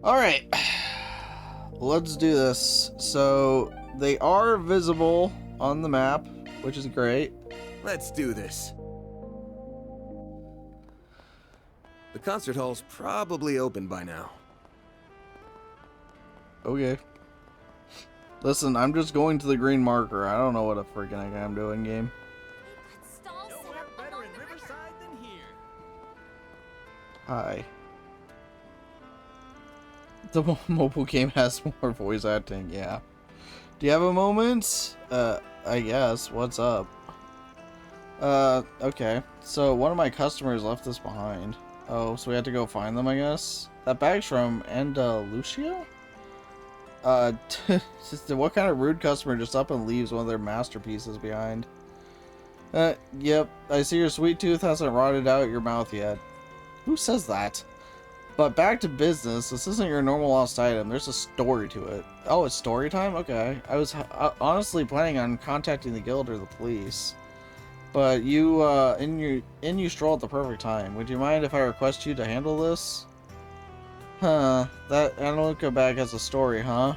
Alright, let's do this. So, they are visible on the map, which is great. Let's do this. The concert hall's probably open by now. Okay. Listen, I'm just going to the green marker. I don't know what a freaking heck I'm doing, game. Nowhere better in Riverside than here. Hi. The mobile game has more voice acting, yeah. Do you have a moment? I guess. What's up? Okay. So one of my customers left this behind. Oh, so we had to go find them, I guess? That bag's from Andalusia? What kind of rude customer just up and leaves one of their masterpieces behind? Yep. I see your sweet tooth hasn't rotted out your mouth yet. Who says that? But back to business, this isn't your normal lost item, there's a story to it. Oh, it's story time? Okay. I was honestly planning on contacting the guild or the police. But you, you stroll at the perfect time. Would you mind if I request you to handle this? Huh, that Analuka bag has a story, huh?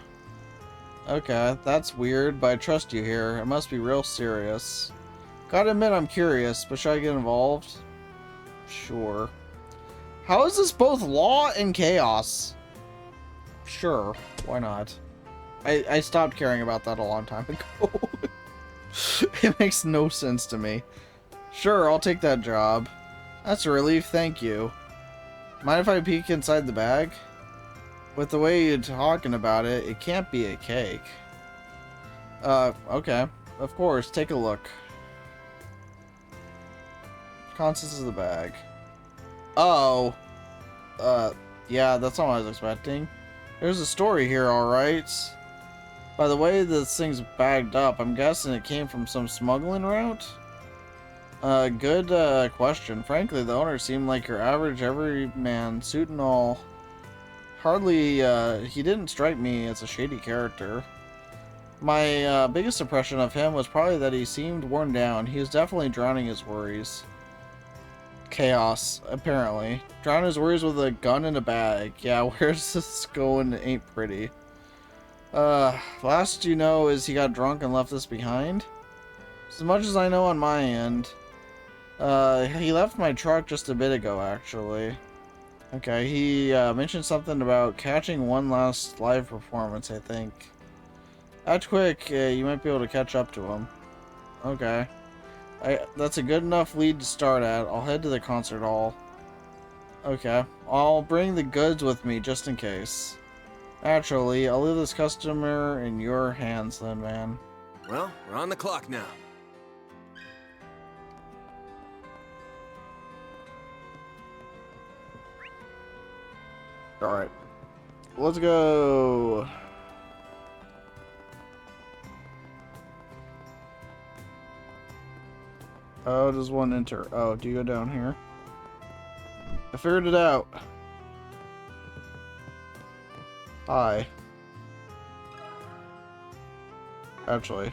Okay, that's weird, but I trust you here. It must be real serious. Gotta admit I'm curious, but should I get involved? Sure. How is this both law and chaos? Sure, why not? I stopped caring about that a long time ago. It makes no sense to me. Sure, I'll take that job. That's a relief, thank you. Mind if I peek inside the bag? With the way you're talking about it, it can't be a cake. Okay. Of course, take a look. Contents of the bag. Oh. Yeah, that's not what I was expecting. There's a story here, alright. By the way this thing's bagged up, I'm guessing it came from some smuggling route? Good question. Frankly, the owner seemed like your average everyman, suit and all. Hardly, he didn't strike me as a shady character. My biggest impression of him was probably that he seemed worn down. He was definitely drowning his worries. Chaos, apparently. Drown his worries with a gun in a bag. Yeah, where's this going? It ain't pretty. Last you know is he got drunk and left this behind? As much as I know on my end. He left my truck just a bit ago, actually. Okay, he mentioned something about catching one last live performance, I think. Act quick, you might be able to catch up to him. Okay. That's a good enough lead to start at. I'll head to the concert hall. Okay. I'll bring the goods with me, just in case. Naturally, I'll leave this customer in your hands then, man. Well, we're on the clock now. Alright. Let's go. Oh, does one enter? Oh, do you go down here? I figured it out. Hi. Actually.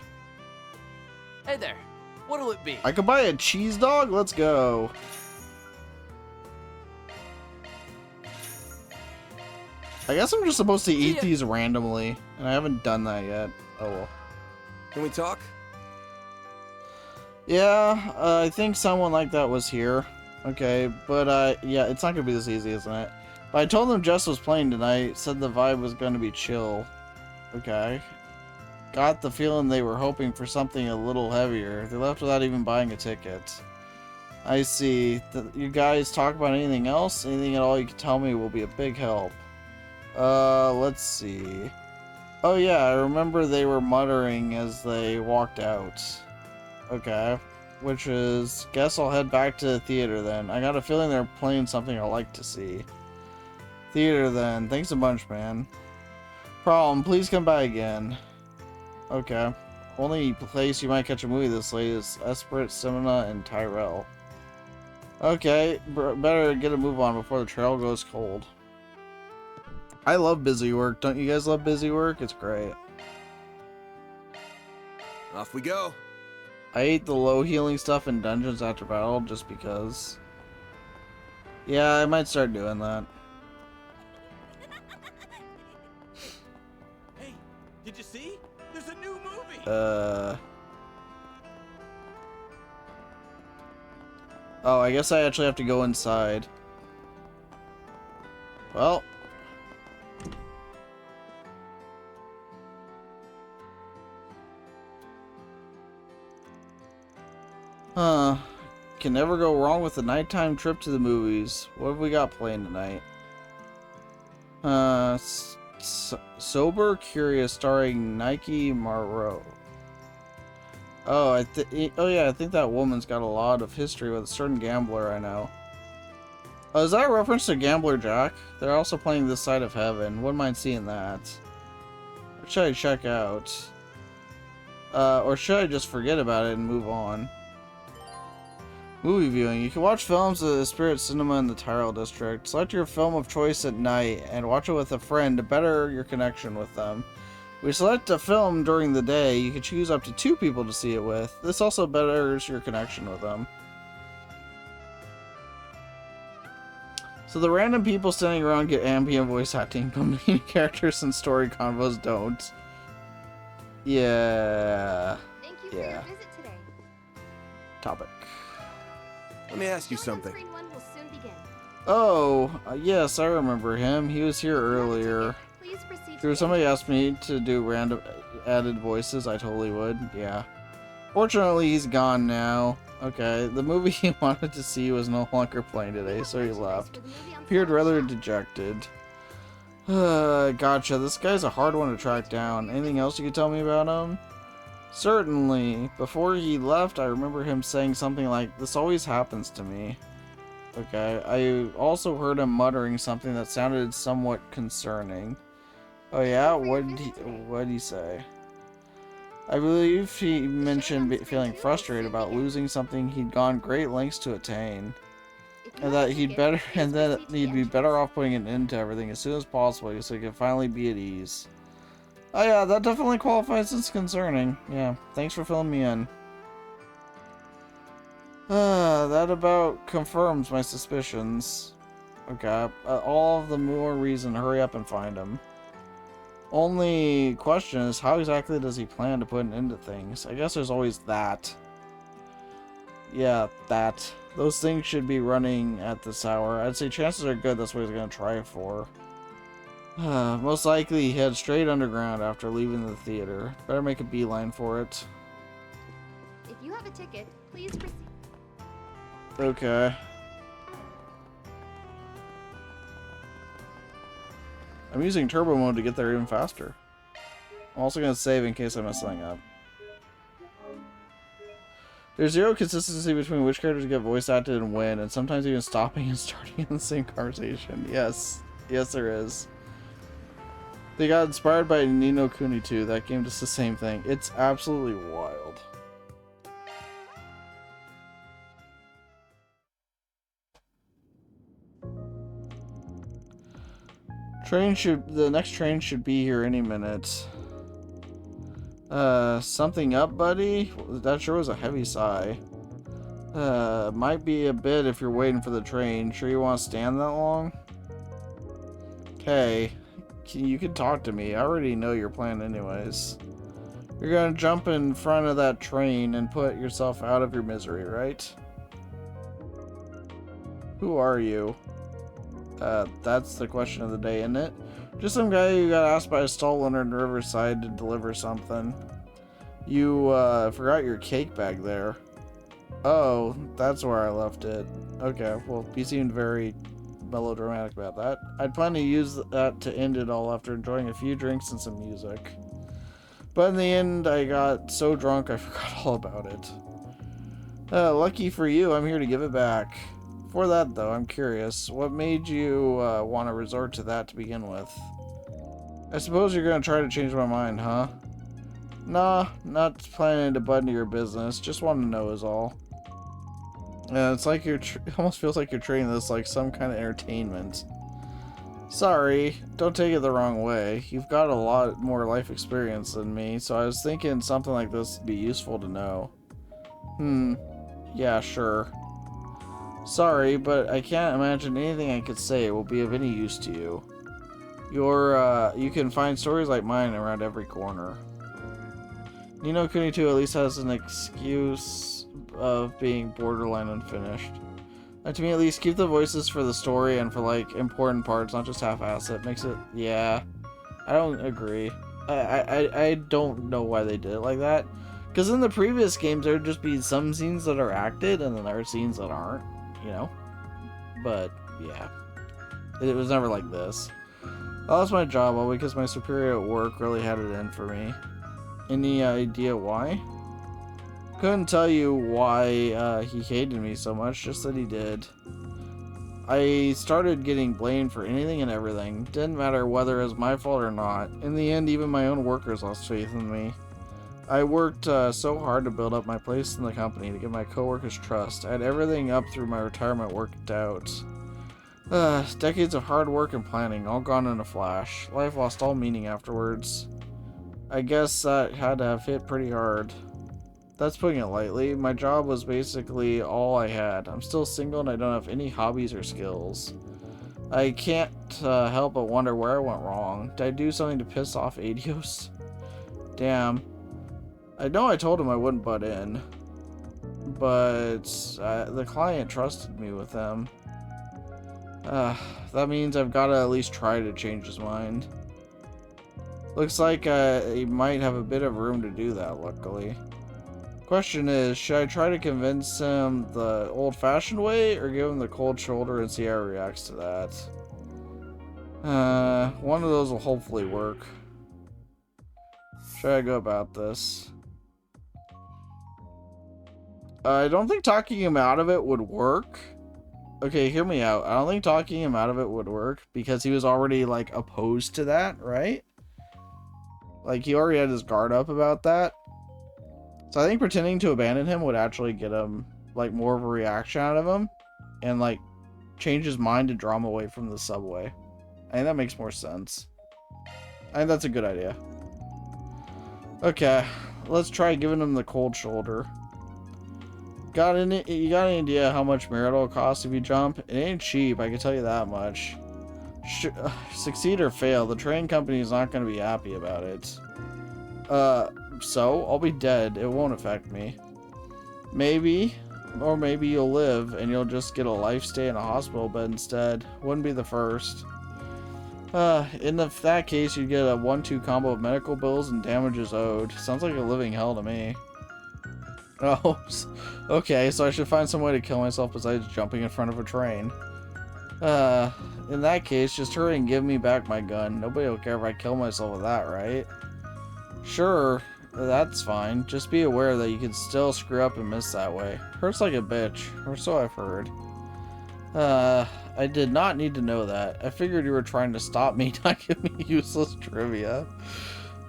Hey there. What'll it be? I could buy a cheese dog? Let's go. I guess I'm just supposed to eat these randomly, and I haven't done that yet. Oh well. Can we talk? Yeah, I think someone like that was here. Okay, but yeah, it's not gonna be this easy, isn't it? But I told them Jess was playing tonight, said the vibe was gonna be chill. Okay. Got the feeling they were hoping for something a little heavier. They left without even buying a ticket. I see. You guys talk about anything else? Anything at all you can tell me will be a big help. Let's see. Oh yeah, I remember they were muttering as they walked out. Okay. Which is, guess I'll head back to the theater then. I got a feeling they're playing something I like to see. Theater then. Thanks a bunch, man. Problem, please come by again. Okay. Only place you might catch a movie this late is Esprit, Cinema, and Tyrell. Okay, better get a move on before the trail goes cold. I love busy work. Don't you guys love busy work? It's great. Off we go. I ate the low healing stuff in dungeons after battle just because. Yeah, I might start doing that. Did you see? There's a new movie. Oh, I guess I actually have to go inside. Well. Huh. Can never go wrong with a nighttime trip to the movies. What have we got playing tonight? Sober Curious starring Nike Marrow. Oh, yeah, I think that woman's got a lot of history with a certain gambler I know. Oh, is that a reference to Gambler Jack? They're also playing This Side of Heaven. Wouldn't mind seeing that. What should I check out? Or should I just forget about it and move on? Movie viewing. You can watch films at the Spirit Cinema in the Tyrell District. Select your film of choice at night and watch it with a friend to better your connection with them. If we select a film during the day, you can choose up to 2 people to see it with. This also betters your connection with them. So the random people standing around get ambient voice acting, but main characters and story convos don't. Yeah. Thank you for your visit today. Topic. Let me ask you something. Screen 1 will soon begin. Oh, yes, I remember him. He was here earlier. Please proceed. If somebody asked me to do random added voices, I totally would. Yeah. Fortunately, he's gone now. Okay, the movie he wanted to see was no longer playing today, so he left. Appeared rather dejected. Gotcha. This guy's a hard one to track down. Anything else you could tell me about him? Certainly. Before he left, I remember him saying something like, "This always happens to me." Okay. I also heard him muttering something that sounded somewhat concerning. Oh yeah? What'd he say? I believe he mentioned feeling frustrated about losing something he'd gone great lengths to attain. And that he'd be better off putting an end to everything as soon as possible so he could finally be at ease. Oh yeah, that definitely qualifies as concerning. Yeah, thanks for filling me in. That about confirms my suspicions. Okay, all of the more reason to hurry up and find him. Only question is, how exactly does he plan to put an end to things? I guess there's always that. Yeah, that. Those things should be running at this hour. I'd say chances are good that's what he's gonna try for. Most likely he head straight underground after leaving the theater. Better make a beeline for it. If you have a ticket, please proceed. Okay. I'm using turbo mode to get there even faster. I'm also going to save in case I mess something up. There's zero consistency between which characters get voice acted and when, and sometimes even stopping and starting in the same conversation. Yes. Yes, there is. They got inspired by Ni no Kuni 2. That game does the same thing. It's absolutely wild. The next train should be here any minute. Something up, buddy? That sure was a heavy sigh. Might be a bit if you're waiting for the train. Sure you want to stand that long? Okay. You can talk to me. I already know your plan anyways. You're gonna jump in front of that train and put yourself out of your misery, right? Who are you? That's the question of the day, isn't it? Just some guy who got asked by a stall owner in Riverside to deliver something. You, forgot your cake bag there. Oh, that's where I left it. Okay, well, you seemed very melodramatic about that. I'd plan to use that to end it all after enjoying a few drinks and some music. But in the end, I got so drunk I forgot all about it. Lucky for you, I'm here to give it back. For that, though, I'm curious. What made you want to resort to that to begin with? I suppose you're going to try to change my mind, huh? Nah, not planning to butt into your business. Just want to know is all. It's like it almost feels like you're treating this like some kind of entertainment. Sorry, don't take it the wrong way. You've got a lot more life experience than me, so I was thinking something like this would be useful to know. Yeah, sure. Sorry, but I can't imagine anything I could say will be of any use to you. You can find stories like mine around every corner. Nino Kuni 2 at least has an excuse of being borderline unfinished. To me at least, keep the voices for the story and for like important parts, not just half-ass it. Makes it, yeah. I don't agree. I don't know why they did it like that. Because in the previous games, there would just be some scenes that are acted, and then there are scenes that aren't, you know? But, yeah. It was never like this. I lost my job all because my superior at work really had it in for me. Any idea why? Couldn't tell you why he hated me so much, just that he did. I started getting blamed for anything and everything. Didn't matter whether it was my fault or not. In the end, even my own workers lost faith in me. I worked so hard to build up my place in the company to get my coworkers' trust. I had everything up through my retirement worked out. Decades of hard work and planning, all gone in a flash. Life lost all meaning afterwards. I guess that had to have hit pretty hard. That's putting it lightly. My job was basically all I had. I'm still single and I don't have any hobbies or skills. I can't help but wonder where I went wrong. Did I do something to piss off Adios? Damn. I know I told him I wouldn't butt in, but the client trusted me with them. That means I've got to at least try to change his mind. Looks like he might have a bit of room to do that, luckily. Question is, should I try to convince him the old-fashioned way, or give him the cold shoulder and see how he reacts to that? One of those will hopefully work. Should I go about this? I don't think talking him out of it would work. Okay, hear me out. I don't think talking him out of it would work, because he was already, like, opposed to that, right? Like, he already had his guard up about that. So I think pretending to abandon him would actually get him, like, more of a reaction out of him. And, like, change his mind to draw him away from the subway. I think that makes more sense. I think that's a good idea. Okay, let's try giving him the cold shoulder. You got any idea how much marital costs if you jump? It ain't cheap, I can tell you that much. Succeed or fail, the train company is not going to be happy about it. So, I'll be dead. It won't affect me. Maybe, or maybe you'll live and you'll just get a life stay in a hospital bed instead. Wouldn't be the first. In that case, you'd get a 1-2 combo of medical bills and damages owed. Sounds like a living hell to me. Oh, okay, so I should find some way to kill myself besides jumping in front of a train. In that case, just hurry and give me back my gun. Nobody will care if I kill myself with that, right? Sure, that's fine. Just be aware that you can still screw up and miss that way. Hurts like a bitch, or so I've heard. I did not need to know that. I figured you were trying to stop me, not give me useless trivia.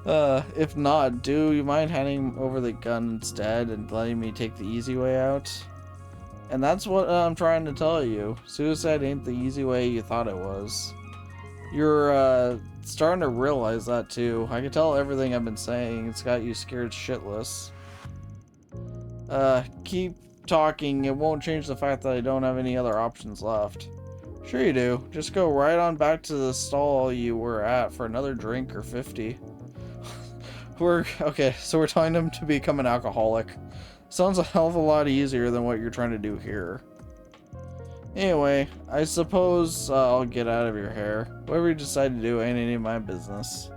If not, do you mind handing over the gun instead and letting me take the easy way out? And that's what I'm trying to tell you. Suicide ain't the easy way you thought it was. You're, starting to realize that too. I can tell everything I've been saying. It's got you scared shitless. Keep talking. It won't change the fact that I don't have any other options left. Sure you do. Just go right on back to the stall you were at for another drink or 50. Okay, so we're telling him to become an alcoholic. Sounds a hell of a lot easier than what you're trying to do here. Anyway, I suppose I'll get out of your hair. Whatever you decide to do ain't any of my business.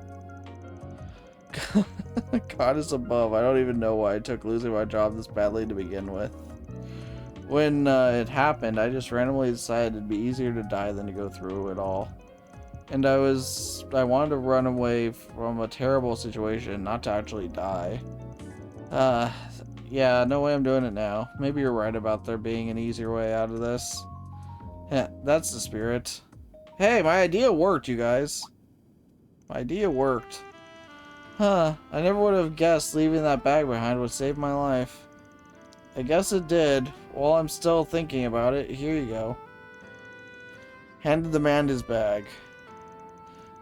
God is above. I don't even know why I took losing my job this badly to begin with. When it happened, I just randomly decided it'd be easier to die than to go through it all. And I wanted to run away from a terrible situation, not to actually die. Yeah, no way I'm doing it now. Maybe you're right about there being an easier way out of this. Yeah, that's the spirit. Hey, my idea worked, you guys. My idea worked. Huh, I never would have guessed leaving that bag behind would save my life. I guess it did. While I'm still thinking about it, here you go. Handed the man his bag.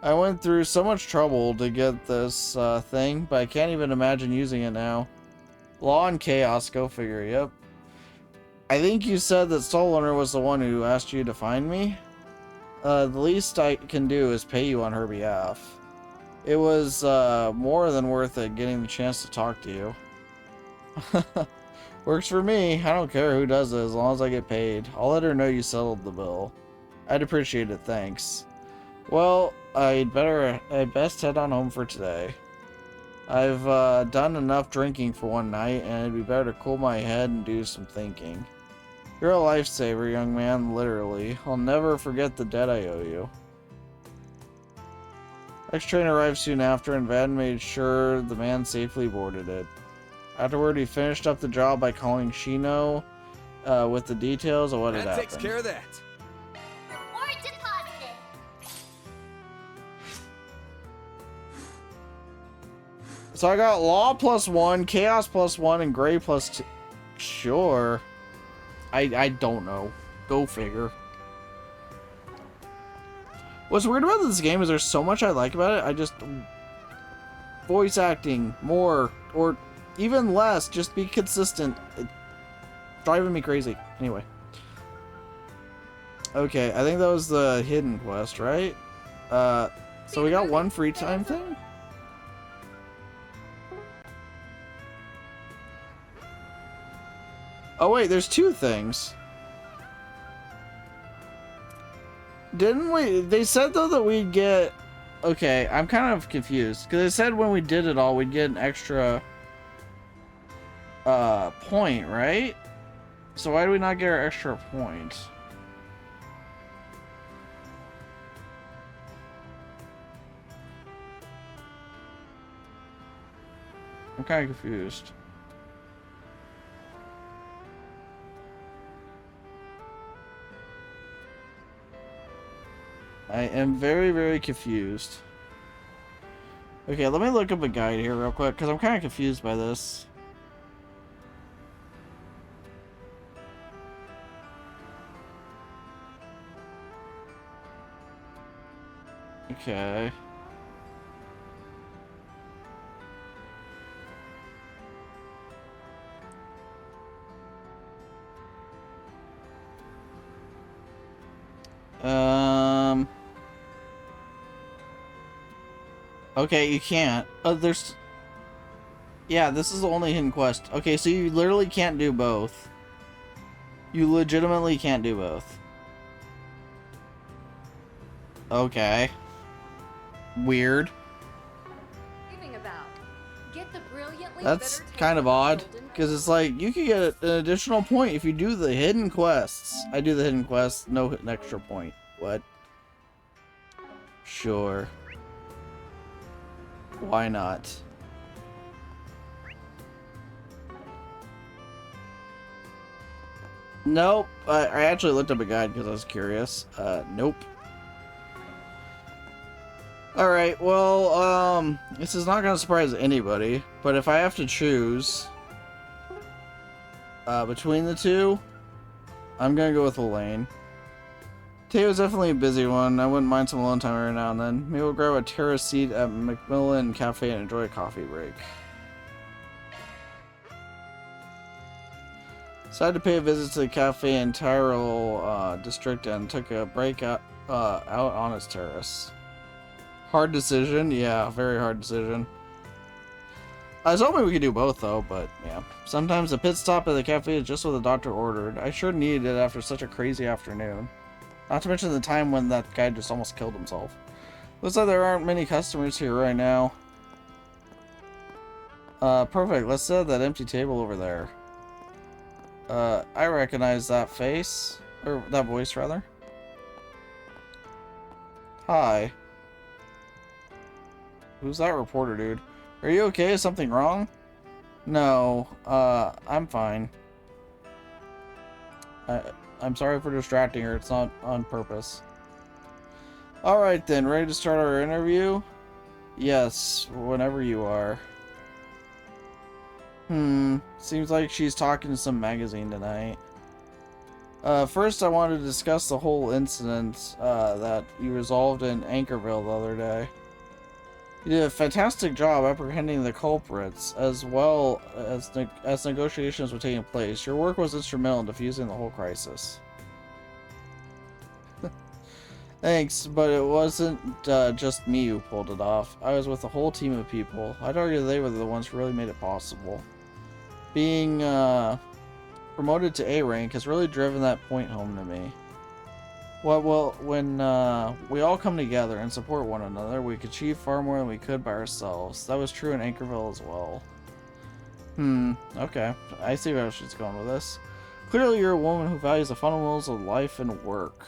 I went through so much trouble to get this thing, but I can't even imagine using it now. Law and chaos, go figure, yep. I think you said that Soul Owner was the one who asked you to find me? The least I can do is pay you on her behalf. It was more than worth it getting the chance to talk to you. Works for me. I don't care who does it as long as I get paid. I'll let her know you settled the bill. I'd appreciate it, thanks. Well, I'd best head on home for today. I've done enough drinking for one night, and it'd be better to cool my head and do some thinking. You're a lifesaver, young man, literally. I'll never forget the debt I owe you. Next train arrived soon after, and Van made sure the man safely boarded it. Afterward, he finished up the job by calling Shino with the details of what had That happened. takes care of that. Reward deposited. So I got Law +1, Chaos +1, and Gray +2. Sure. I don't know. Go figure. What's weird about this game is there's so much I like about it. I just... Voice acting, more, or even less, just be consistent. It's driving me crazy. Anyway. Okay, I think that was the hidden quest, right? So we got one free time thing? Oh wait, there's two things. Didn't we? They said though that we'd get... Okay, I'm kind of confused. Because they said when we did it all, we'd get an extra... point, right? So why do we not get our extra point? I'm kind of confused. I am very, very confused. Okay, let me look up a guide here real quick, because I'm kind of confused by this. Okay. Okay, you can't. There's... Yeah, this is the only hidden quest. Okay, so you literally can't do both. You legitimately can't do both. Okay. Weird. That's kind of odd, because it's like, you could get an additional point if you do the hidden quests. I do the hidden quests, no extra point. What? Sure. Why not? Nope. I actually looked up a guide because I was curious. Nope. Alright, well, this is not going to surprise anybody, but if I have to choose between the two, I'm going to go with Elaine. Today was definitely a busy one. I wouldn't mind some alone time every now and then. Maybe we'll grab a terrace seat at Macmillan Cafe and enjoy a coffee break. Decided to pay a visit to the cafe in Tyrrell district and took a break out on its terrace. Hard decision? Yeah, very hard decision. I was hoping we could do both though, but yeah. Sometimes a pit stop at the cafe is just what the doctor ordered. I sure needed it after such a crazy afternoon. Not to mention the time when that guy just almost killed himself. Looks like there aren't many customers here right now. Perfect. Let's set that empty table over there. I recognize that face. Or that voice, rather. Hi. Who's that reporter, dude? Are you okay? Is something wrong? No. I'm fine. I'm sorry for distracting her. It's not on purpose. Alright then, ready to start our interview? Yes, whenever you are. Seems like she's talking to some magazine tonight. First I wanted to discuss the whole incident that you resolved in Anchorville the other day. You did a fantastic job apprehending the culprits, as well as negotiations were taking place. Your work was instrumental in diffusing the whole crisis. Thanks, but it wasn't just me who pulled it off. I was with a whole team of people. I'd argue they were the ones who really made it possible. Being promoted to A rank has really driven that point home to me. Well, when we all come together and support one another, we could achieve far more than we could by ourselves. That was true in Anchorville as well. Okay. I see where she's going with this. Clearly you're a woman who values the fundamentals of life and work.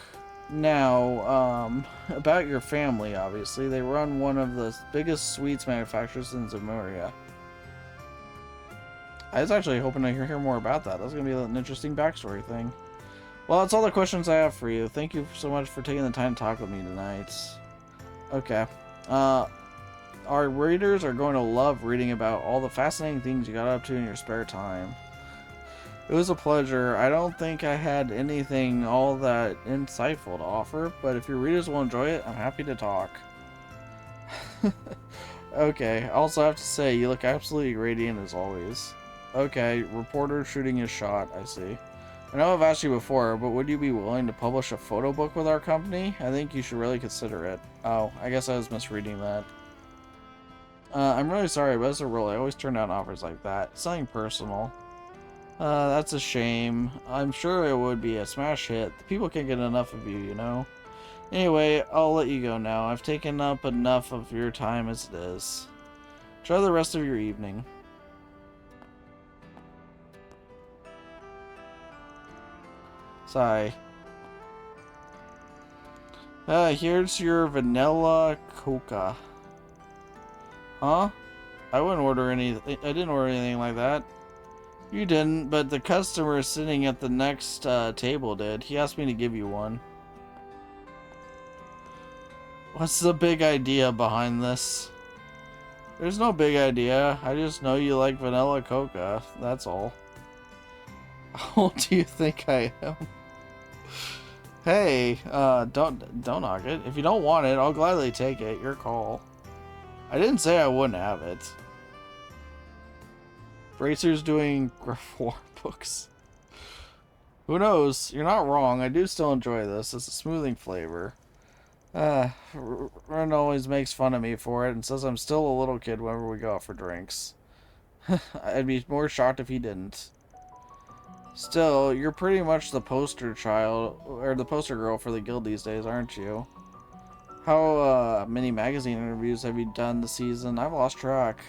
Now, about your family, obviously. They run one of the biggest sweets manufacturers in Zamuria. I was actually hoping to hear more about that. That's going to be an interesting backstory thing. Well, that's all the questions I have for you. Thank you so much for taking the time to talk with me tonight. Okay. Our readers are going to love reading about all the fascinating things you got up to in your spare time. It was a pleasure. I don't think I had anything all that insightful to offer, but if your readers will enjoy it, I'm happy to talk. Okay, I also have to say, you look absolutely radiant as always. Okay, reporter shooting his shot, I see. I know I've asked you before, but would you be willing to publish a photo book with our company? I think you should really consider it. Oh, I guess I was misreading that. I'm really sorry, but as a rule, I always turn down offers like that. Something personal. That's a shame. I'm sure it would be a smash hit. The people can't get enough of you, you know? Anyway, I'll let you go now. I've taken up enough of your time as it is. Enjoy the rest of your evening. Sigh. Here's your vanilla coca. Huh? I wouldn't order any. I didn't order anything like that. You didn't, but the customer sitting at the next table did. He asked me to give you one. What's the big idea behind this? There's no big idea. I just know you like vanilla coca. That's all. How old do you think I am? Hey, don't knock it. If you don't want it, I'll gladly take it. Your call. I didn't say I wouldn't have it. Bracer's doing grimoire books. Who knows? You're not wrong. I do still enjoy this. It's a smoothing flavor. Ren always makes fun of me for it and says I'm still a little kid whenever we go out for drinks. I'd be more shocked if he didn't. Still, you're pretty much the poster child, or the poster girl for the guild these days, aren't you? How many magazine interviews have you done this season? I've lost track.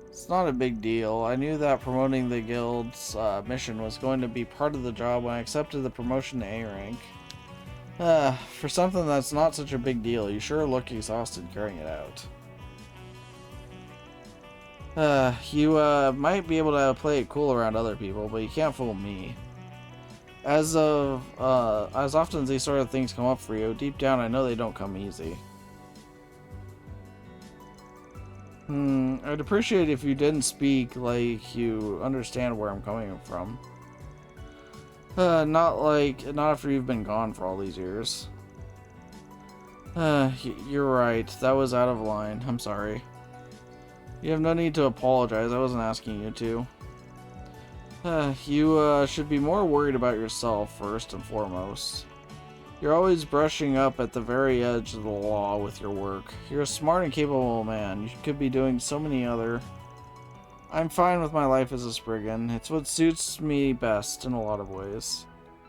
It's not a big deal. I knew that promoting the guild's mission was going to be part of the job when I accepted the promotion to A rank. For something that's not such a big deal, you sure look exhausted carrying it out. You might be able to play it cool around other people, but you can't fool me. As often as these sort of things come up for you, deep down I know they don't come easy. I'd appreciate if you didn't speak like you understand where I'm coming from. Not after you've been gone for all these years. You're right, that was out of line, I'm sorry. You have no need to apologize, I wasn't asking you to. You should be more worried about yourself first and foremost. You're always brushing up at the very edge of the law with your work. You're a smart and capable man. You could be doing so many other... I'm fine with my life as a Spriggan. It's what suits me best in a lot of ways.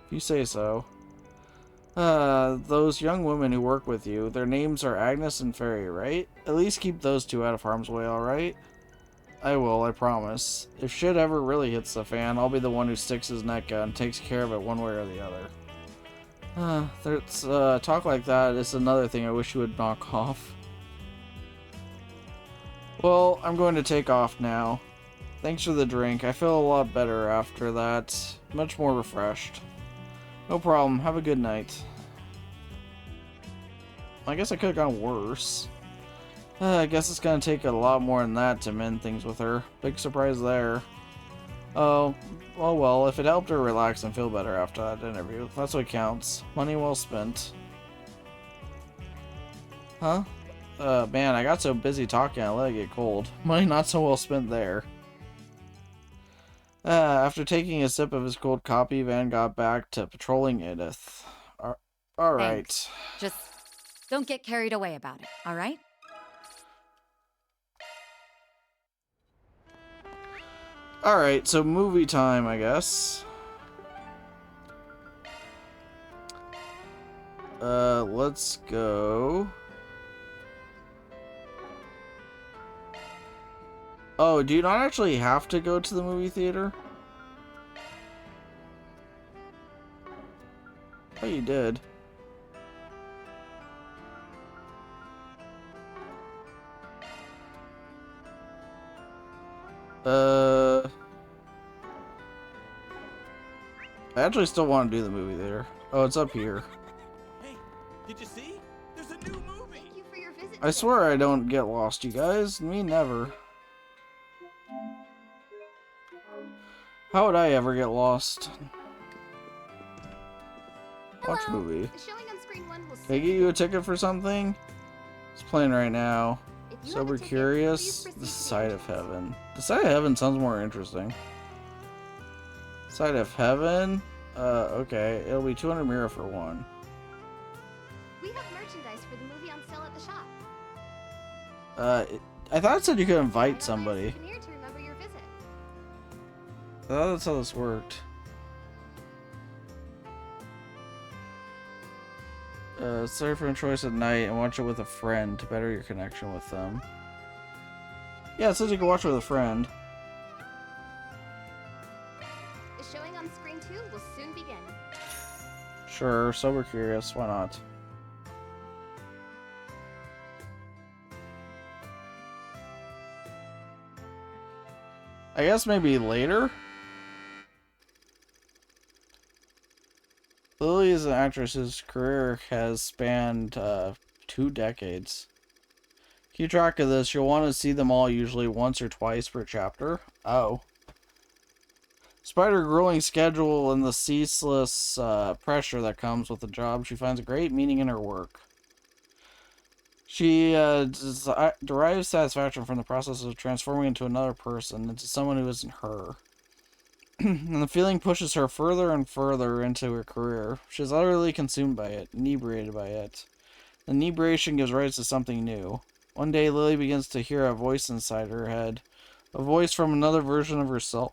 If you say so. Those young women who work with you, their names are Agnes and Fairy, right? At least keep those two out of harm's way, alright? I will, I promise. If shit ever really hits the fan, I'll be the one who sticks his neck out and takes care of it one way or the other. Talk like that is another thing I wish you would knock off. Well, I'm going to take off now. Thanks for the drink. I feel a lot better after that. Much more refreshed. No problem. Have a good night. I guess I could have gone worse. I guess it's gonna take a lot more than that to mend things with her. Big surprise there. Oh well, if it helped her relax and feel better after that interview, that's what counts. Money well spent. Huh? Man, I got so busy talking I let it get cold. Money not so well spent there. After taking a sip of his cold coffee, Van got back to patrolling Edith. Alright. Just Don't get carried away about it, all right? Alright, so movie time, I guess. Let's go. Oh, do you not actually have to go to the movie theater? Oh, you did. I actually still want to do the movie theater. Oh, it's up here. Hey, did you see? There's a new movie. Thank you for your visit. I swear I don't get lost, you guys. Me never. How would I ever get lost? Watch Hello. movie. The showing on screen 1 will Can I get you a ticket for something? It's playing right now. If you have Sober a ticket, Curious? please The proceed to Side of entrance. Heaven. The Side of Heaven sounds more interesting. Side of Heaven? Okay. It'll be 200 mira for one. We have merchandise for the movie on sale at the shop. I thought it said you could Buy invite a somebody. souvenir to remember your visit. I thought that's how this worked. Surf for choice at night and watch it with a friend to better your connection with them. Yeah, it says you can watch it with a friend. The showing on screen 2 will soon begin. Sure, Sober Curious, why not? I guess maybe later? Lily is an actress whose career has spanned 2 decades. Keep track of this. You'll want to see them all usually once or twice per chapter. Oh. Despite her grueling schedule and the ceaseless pressure that comes with the job, she finds a great meaning in her work. She derives satisfaction from the process of transforming into another person, into someone who isn't her. And the feeling pushes her further and further into her career. She is utterly consumed by it, inebriated by it. The inebriation gives rise to something new. One day, Lily begins to hear a voice inside her head, a voice from another version of herself.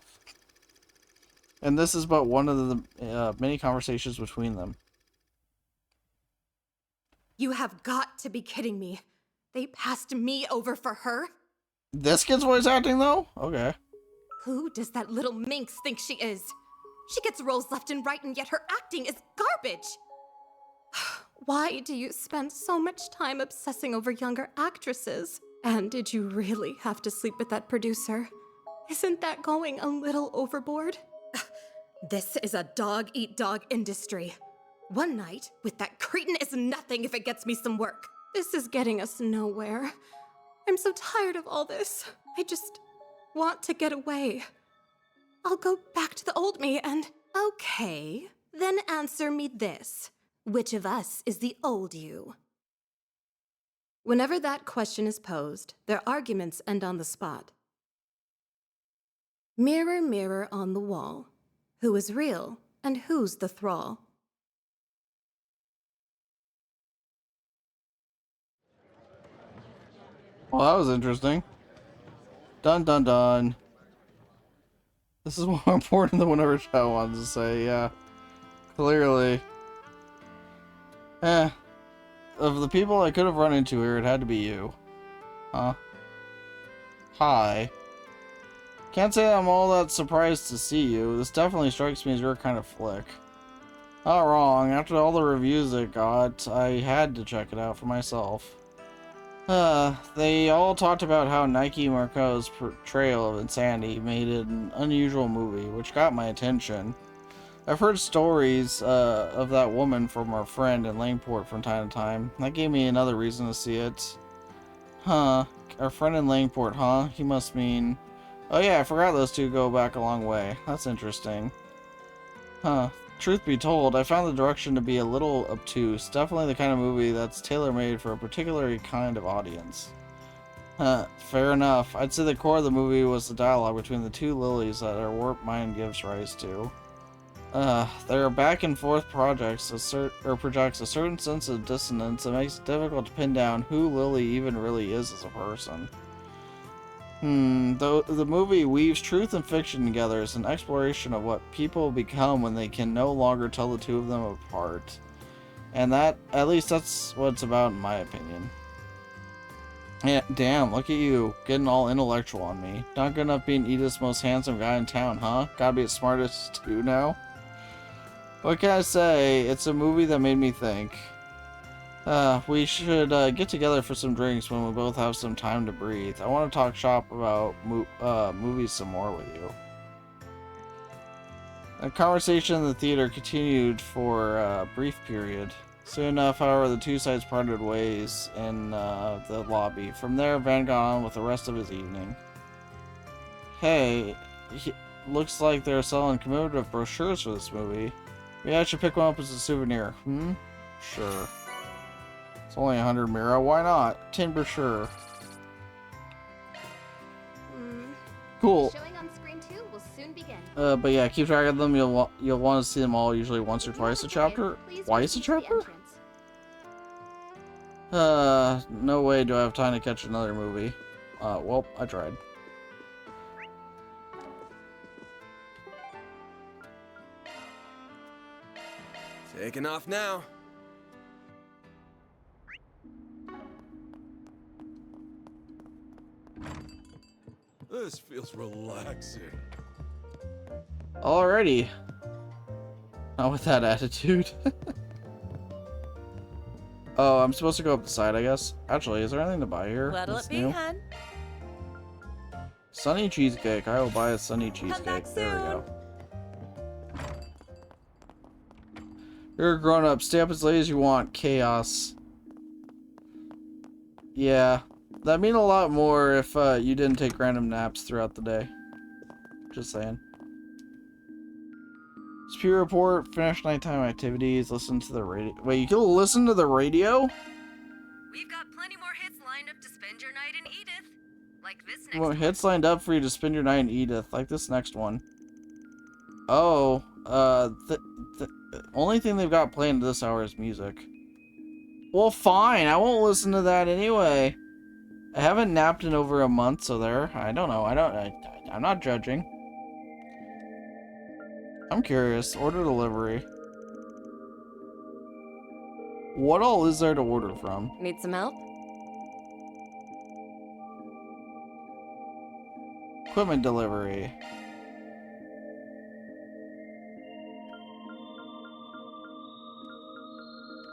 And this is but one of the many conversations between them. You have got to be kidding me. They passed me over for her? This kid's voice acting, though? Okay. Who does that little minx think she is? She gets roles left and right, and yet her acting is garbage. Why do you spend so much time obsessing over younger actresses? And did you really have to sleep with that producer? Isn't that going a little overboard? This is a dog-eat-dog industry. One night with that cretin is nothing if it gets me some work. This is getting us nowhere. I'm so tired of all this. I just want to get away. I'll go back to the old me and... Okay, then answer me this. Which of us is the old you? Whenever that question is posed, their arguments end on the spot. Mirror, mirror on the wall, who is real and who's the thrall? Well, that was interesting. Dun dun dun. This is more important than whatever Chow wanted to say, yeah. Clearly. Of the people I could have run into here, it had to be you. Huh? Hi. Can't say I'm all that surprised to see you. This definitely strikes me as your kind of flick. Not wrong. After all the reviews it got, I had to check it out for myself. They all talked about how Nike Marco's portrayal of insanity made it an unusual movie, which got my attention. I've heard stories of that woman from our friend in Langport from time to time. That gave me another reason to see it. Huh. Our friend in Langport, huh? He must mean... Oh yeah, I forgot those two go back a long way. That's interesting. Huh. Truth be told, I found the direction to be a little obtuse. Definitely the kind of movie that's tailor-made for a particular kind of audience. Fair enough. I'd say the core of the movie was the dialogue between the two lilies that our warped mind gives rise to. Their back and forth projects projects a certain sense of dissonance that makes it difficult to pin down who Lily even really is as a person. Though the movie weaves truth and fiction together as an exploration of what people become when they can no longer tell the two of them apart. And that, at least that's what it's about in my opinion. Yeah, damn, look at you, getting all intellectual on me. Not good enough being Edith's most handsome guy in town, huh? Gotta be the smartest too now? What can I say? It's a movie that made me think. We should get together for some drinks when we both have some time to breathe. I want to talk shop about movies some more with you. The conversation in the theater continued for a brief period. Soon enough, however, the two sides parted ways in the lobby. From there, Van got on with the rest of his evening. Hey, looks like they're selling commemorative brochures for this movie. Maybe I should pick one up as a souvenir. Sure. It's only 100 Mira. Why not? 10 brochure. Cool. Showing on screen 2 will soon begin. But yeah, keep track of them. You'll want to see them all usually once or twice a chapter. Twice a chapter? No way do I have time to catch another movie. Well, I tried. Taking off now. This feels relaxing. Alrighty. Not with that attitude. Oh, I'm supposed to go up the side, I guess. Actually, is there anything to buy here? What'll that's it be, new? hun? Sunny cheesecake. I will buy a sunny back cheesecake. There we go. soon. You're a grown up. Stay up as late as you want. Chaos. Yeah. That'd mean a lot more if you didn't take random naps throughout the day. Just saying. Spear report, finish nighttime activities, listen to the radio. Wait, you can listen to the radio? We've got plenty more hits lined up to spend your night in Edith. Like this next Well, one. hits lined up for you to spend your night in Edith, like this next one. Oh, the only thing they've got playing this hour is music. Well, fine, I won't listen to that anyway. I haven't napped in over a month, so there. I don't know. I'm not judging. I'm curious. Order delivery. What all is there to order from? Need some help? Equipment delivery.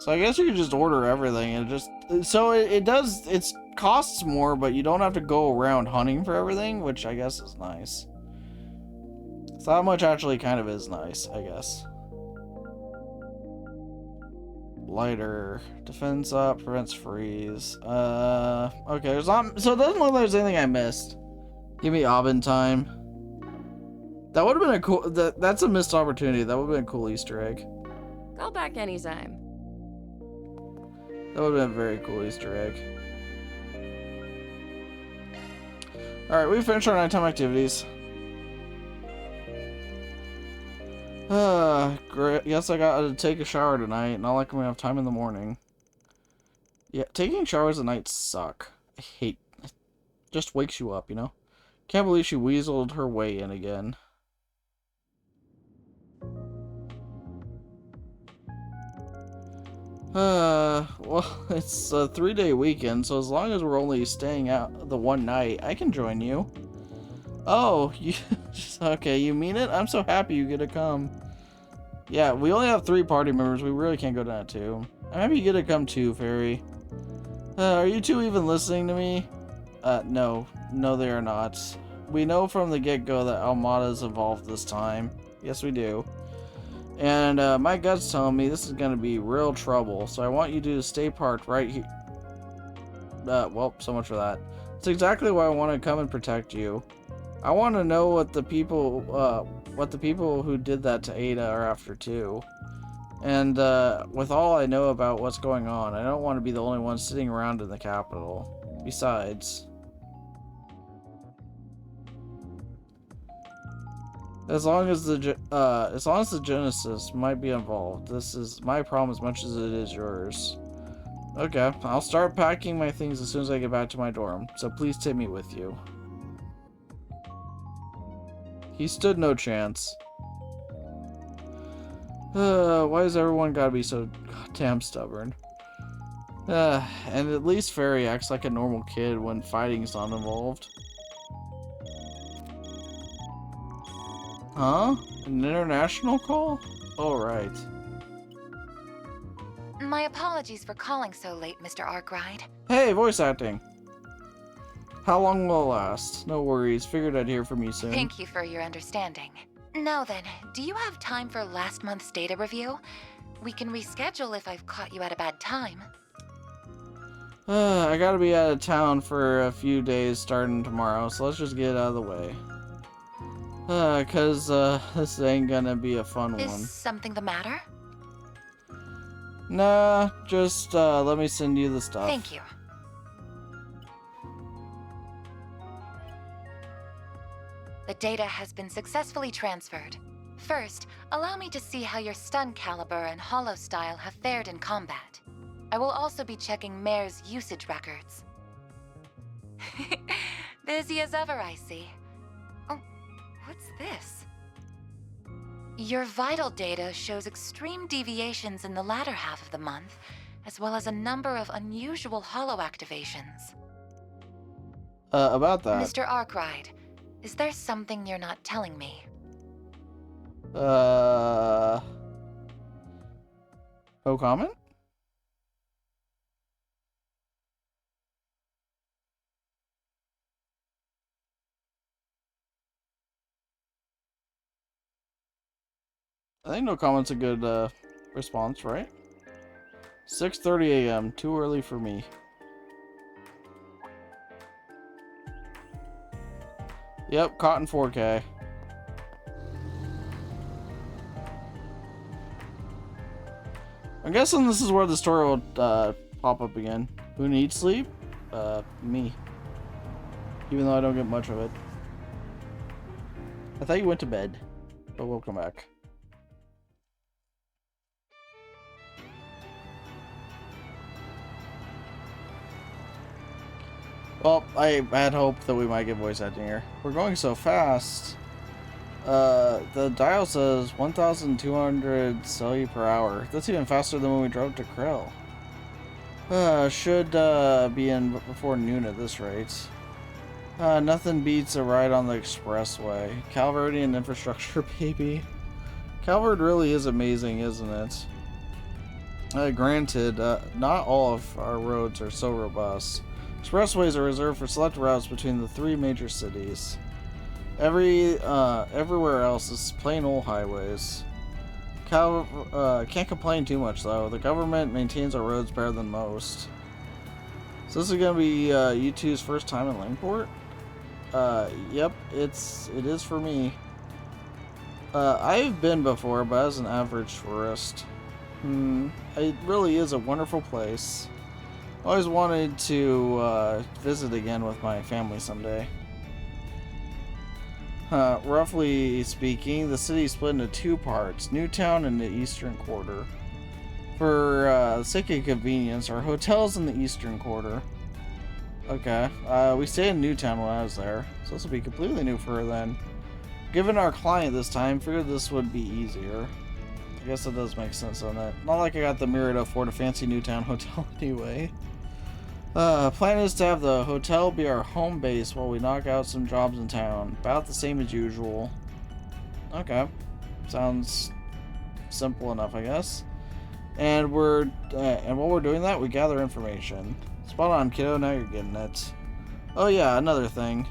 So I guess you could just order everything and just... So it does... It costs more, but you don't have to go around hunting for everything, which I guess is nice. So that much actually kind of is nice, I guess. Lighter. Defense up, prevents freeze. Okay, there's not... So it doesn't look like there's anything I missed. Give me Aubin time. That would have been a cool... That's a missed opportunity. That would have been a cool Easter egg. Call back anytime. That would have been a very cool Easter egg. Alright, we finished our nighttime activities. Great. Guess I gotta take a shower tonight. Not like I'm gonna have time in the morning. Yeah, taking showers at night suck. I hate... It just wakes you up, you know? Can't believe she weaseled her way in again. Well, it's a 3-day weekend, so as long as we're only staying out the one night, I can join you. Oh, you... Okay, you mean it? I'm so happy you get to come. Yeah, we only have 3 party members. We really can't go down to 2. I'm happy you get to come too, Fairy. Are you two even listening to me? No. No, they are not. We know from the get-go that Almada's involved this time. Yes, we do. And my gut's telling me this is gonna be real trouble, so I want you to stay parked right here. Well, so much for that. It's exactly why I want to come and protect you. I want to know what the people who did that to Ada are after too. And with all I know about what's going on, I don't want to be the only one sitting around in the capital. Besides... As long as the Genesis might be involved, this is my problem as much as it is yours. Okay, I'll start packing my things as soon as I get back to my dorm, so please take me with you. He stood no chance. Why has everyone gotta be so goddamn stubborn? And at least Fairy acts like a normal kid when fighting's not involved. Huh? An international call? Oh, right. My apologies for calling so late, Mr. Arkwright. Hey, voice acting. How long will it last? No worries. Figured I'd hear from you soon. Thank you for your understanding. Now then, do you have time for last month's data review? We can reschedule if I've caught you at a bad time. I gotta be out of town for a few days starting tomorrow, so let's just get it out of the way. Cause this ain't gonna be a fun one. Is something the matter? Nah, just let me send you the stuff. Thank you. The data has been successfully transferred. First, allow me to see how your stun caliber and hollow style have fared in combat. I will also be checking Mare's usage records. Busy as ever, I see. Oh, what's this? Your vital data shows extreme deviations in the latter half of the month, as well as a number of unusual hollow activations. About that. Mr. Arkwright, is there something you're not telling me? No comment? I think no comment's a good response, right? 6:30 a.m. Too early for me. Yep, caught in 4K. I'm guessing this is where the story will pop up again. Who needs sleep? Me. Even though I don't get much of it. I thought you went to bed, but we'll come back. Well, I had hope that we might get voice acting here. We're going so fast. The dial says 1,200 celli per hour. That's even faster than when we drove to Krell. Should be in before noon at this rate. Nothing beats a ride on the expressway. Calverdian infrastructure, baby. Calvert really is amazing, isn't it? Granted, not all of our roads are so robust. Expressways are reserved for select routes between the three major cities. Everywhere else is plain old highways. Can't complain too much though. The government maintains our roads better than most. So this is gonna be U2's first time in Langport? Yep, it is for me. I've been before, but as an average tourist. It really is a wonderful place. Always wanted to visit again with my family someday. Roughly speaking, the city is split into two parts, Newtown and the Eastern Quarter. For the sake of convenience, our hotel's in the Eastern Quarter. Okay, we stayed in Newtown when I was there, so this will be completely new for her then. Given our client this time, figured this would be easier. I guess that does make sense on that. Not like I got the mirror to afford a fancy Newtown hotel anyway. Plan is to have the hotel be our home base while we knock out some jobs in town. About the same as usual. Okay. Sounds simple enough, I guess. And while we're doing that, we gather information. Spot on, kiddo. Now you're getting it. Oh yeah, another thing.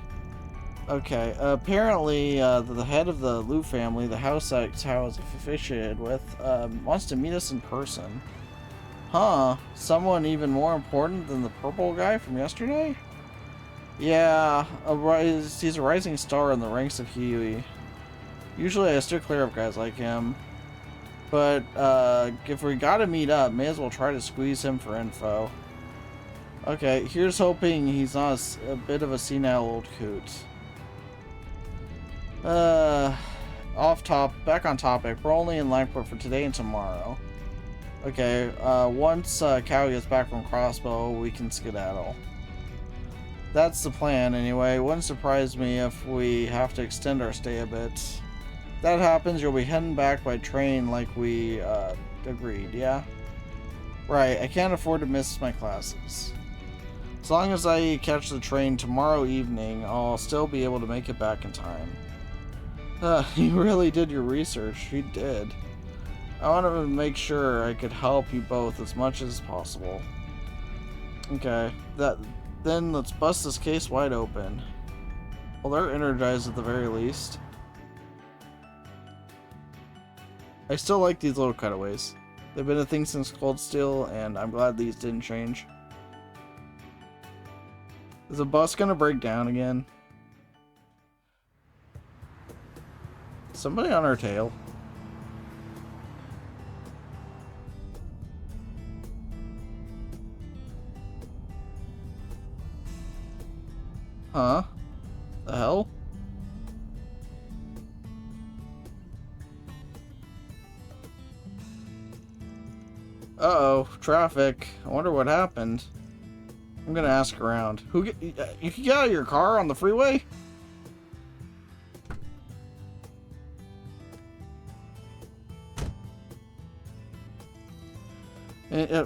Okay, apparently the head of the Liu family, the house that Tao is officiated with, wants to meet us in person. Huh, someone even more important than the purple guy from yesterday? Yeah, he's a rising star in the ranks of Huey. Usually I steer clear of guys like him. But if we gotta meet up, may as well try to squeeze him for info. Okay, here's hoping he's not a bit of a senile old coot. back on topic. We're only in Langport for today and tomorrow. Okay, once Cow gets back from Crossbow, we can skedaddle. That's the plan anyway. Wouldn't surprise me if we have to extend our stay a bit. If that happens, you'll be heading back by train like we agreed, yeah? Right, I can't afford to miss my classes. As long as I catch the train tomorrow evening, I'll still be able to make it back in time. You really did your research. You did. I wanted to make sure I could help you both as much as possible. Okay, then let's bust this case wide open. Well, they're energized at the very least. I still like these little cutaways. They've been a thing since Cold Steel, and I'm glad these didn't change. Is the bus gonna break down again? Somebody on our tail. Huh? The hell? Uh-oh, traffic. I wonder what happened. I'm gonna ask around. You can get out of your car on the freeway?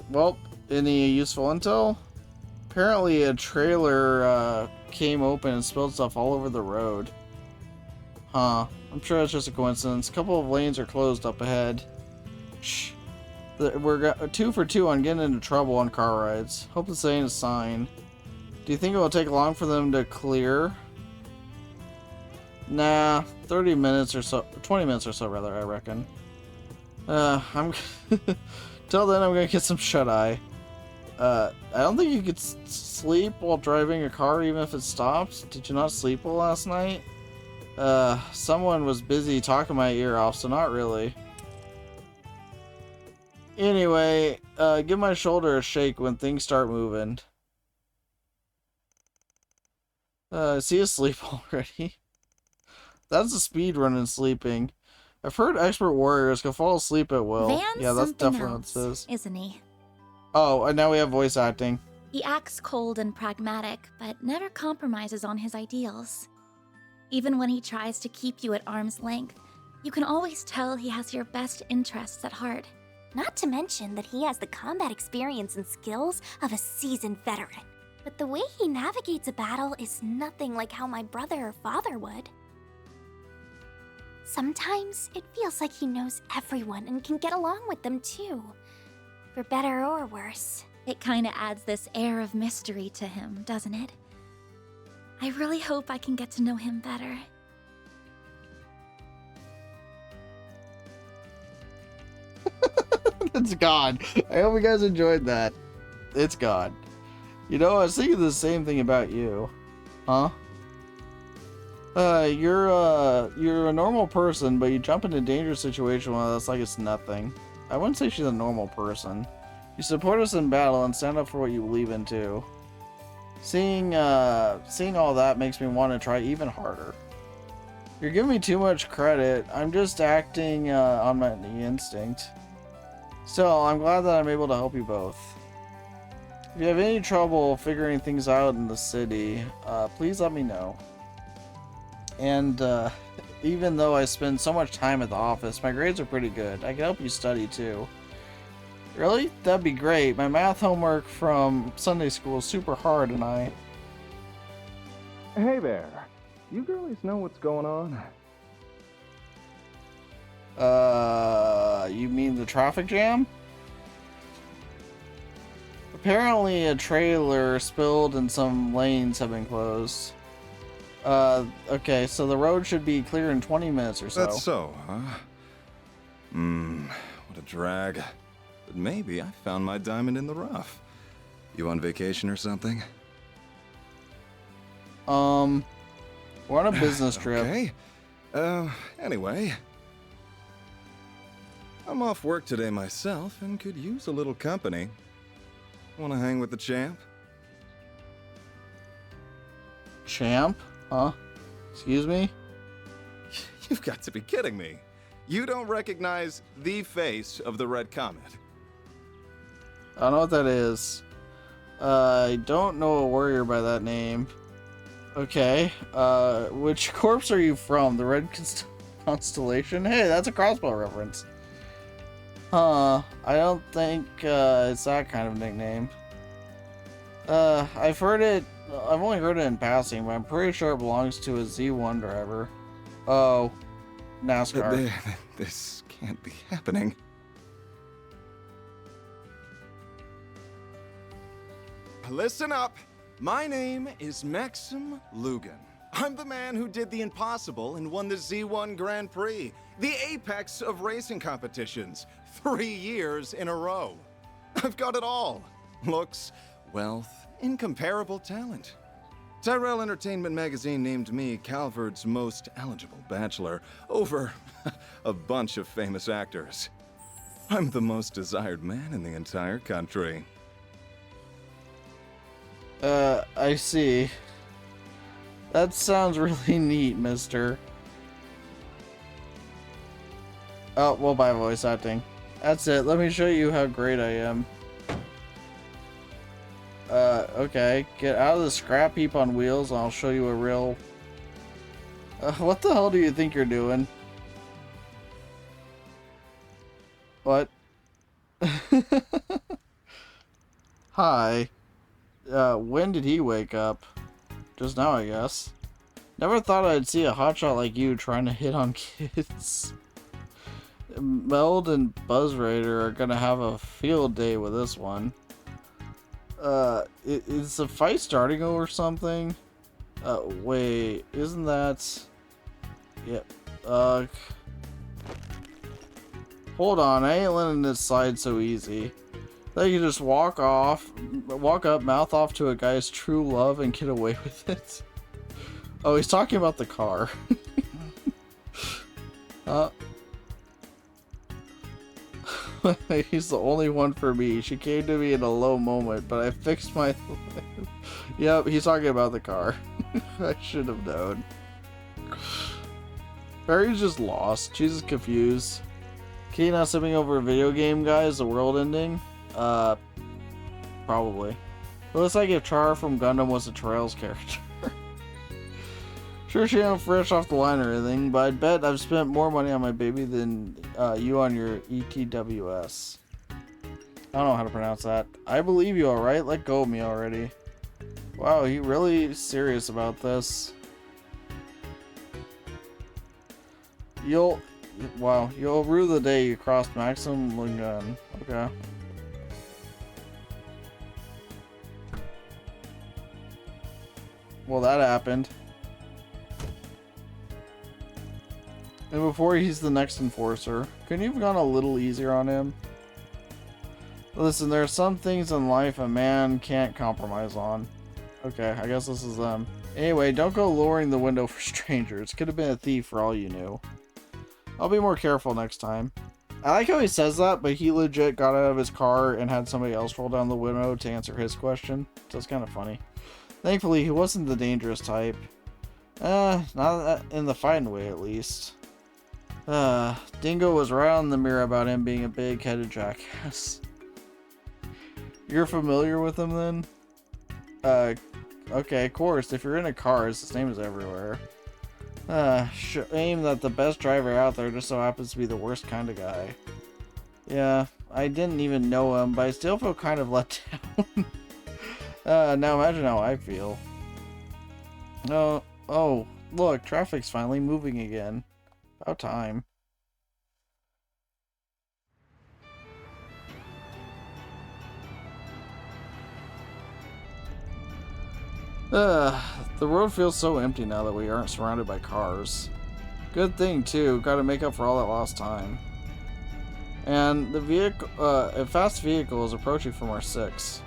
Well, any useful intel? Apparently a trailer came open and spilled stuff all over the road. Huh. I'm sure it's just a coincidence. A couple of lanes are closed up ahead. Shh. We're 2 for 2 on getting into trouble on car rides. Hope this ain't a sign. Do you think it will take long for them to clear? Nah, 30 minutes or so, 20 minutes or so rather, I reckon. Till then I'm gonna get some shut-eye. I don't think you could sleep while driving a car even if it stops. Did you not sleep well last night? Someone was busy talking my ear off, so not really. Anyway, give my shoulder a shake when things start moving. Is he asleep already? That's a speed run in sleeping. I've heard expert warriors can fall asleep at will. Van's yeah, that's something definitely else, what it says. isn't he? Oh, and now we have voice acting. He acts cold and pragmatic, but never compromises on his ideals. Even when he tries to keep you at arm's length, you can always tell he has your best interests at heart. Not to mention that he has the combat experience and skills of a seasoned veteran. But the way he navigates a battle is nothing like how my brother or father would. Sometimes it feels like he knows everyone and can get along with them too. For better or worse. It kinda adds this air of mystery to him, doesn't it? I really hope I can get to know him better. It's gone. I hope you guys enjoyed that. It's gone. You know, I was thinking the same thing about you. Huh? You're a normal person, but you jump into a dangerous situation when that's like it's nothing. I wouldn't say she's a normal person. You support us in battle and stand up for what you believe in too. Seeing all that makes me want to try even harder. You're giving me too much credit. I'm just acting on my instinct. Still, I'm glad that I'm able to help you both. If you have any trouble figuring things out in the city, please let me know. And even though I spend so much time at the office, my grades are pretty good. I can help you study too. Really? That'd be great. My math homework from Sunday school is super hard and I... Hey there. You girlies know what's going on? You mean the traffic jam? Apparently a trailer spilled and some lanes have been closed. Okay, so the road should be clear in 20 minutes or so. That's so, huh? What a drag. But maybe I found my diamond in the rough. You on vacation or something? We're on a business trip. Okay. Anyway. I'm off work today myself and could use a little company. Wanna hang with the champ? Champ? Huh? Excuse me? You've got to be kidding me. You don't recognize the face of the Red Comet. I don't know what that is. I don't know a warrior by that name. Okay. Which corpse are you from? The Red Constellation? Hey, that's a crossbow reference. I don't think it's that kind of nickname. I've only heard it in passing, but I'm pretty sure it belongs to a Z1 driver. Oh, NASCAR. This can't be happening. Listen up. My name is Maxim Lugan. I'm the man who did the impossible and won the Z1 Grand Prix, the apex of racing competitions, 3 years in a row. I've got it all. Looks, wealth, incomparable talent. Tyrell Entertainment Magazine named me Calvard's most eligible bachelor over a bunch of famous actors. I'm the most desired man in the entire country. I see. That sounds really neat, mister. Oh, we'll buy voice acting. That's it. Let me show you how great I am. Okay. Get out of the scrap heap on wheels and I'll show you a real... what the hell do you think you're doing? What? Hi. When did he wake up? Just now, I guess. Never thought I'd see a hotshot like you trying to hit on kids. Meld and Buzzraider are gonna have a field day with this one. Is the fight starting or something? Wait, isn't that... Yep. Hold on, I ain't letting this slide so easy. They can just walk up, mouth off to a guy's true love and get away with it. Oh, he's talking about the car. He's the only one for me. She came to me in a low moment, but I fixed my life. Yep, he's talking about the car. I should have known. Barry's just lost. She's just confused. Key not sipping over a video game, guys? The world ending? Probably. It looks like if Char from Gundam was a Trails character. Sure, she ain't fresh off the line or anything, but I'd bet I've spent more money on my baby than you on your ETWS. I don't know how to pronounce that. I believe you, alright? Let go of me already. Wow, he really serious about this. You'll rue the day you crossed Maxim Lugan. Okay. Well, that happened. And before he's the next enforcer, couldn't you have gone a little easier on him? Listen, there are some things in life a man can't compromise on. Okay, I guess this is them. Anyway, don't go lowering the window for strangers. Could have been a thief for all you knew. I'll be more careful next time. I like how he says that, but he legit got out of his car and had somebody else roll down the window to answer his question. So it's kind of funny. Thankfully, he wasn't the dangerous type. Not in the fighting way, at least. Dingo was right on the mirror about him being a big-headed jackass. You're familiar with him, then? Okay, of course. If you're in a car, his name is everywhere. Shame that the best driver out there just so happens to be the worst kind of guy. Yeah, I didn't even know him, but I still feel kind of let down. Now imagine how I feel. Oh, look, traffic's finally moving again. About time. The road feels so empty now that we aren't surrounded by cars. Good thing, too. Gotta make up for all that lost time. And the vehicle, a fast vehicle is approaching from our 6.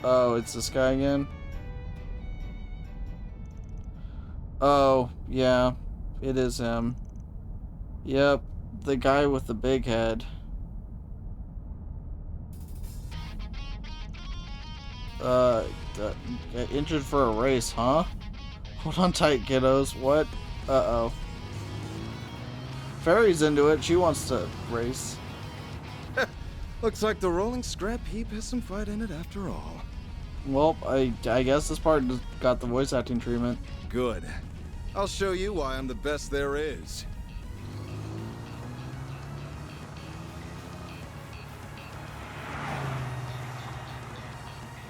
Oh, it's this guy again? Oh, yeah. It is him. Yep, the guy with the big head. Injured for a race, huh? Hold on tight, kiddos. What? Uh-oh. Fairy's into it. She wants to race. Looks like the rolling scrap heap has some fight in it after all. Well, I guess this part just got the voice acting treatment. Good. I'll show you why I'm the best there is.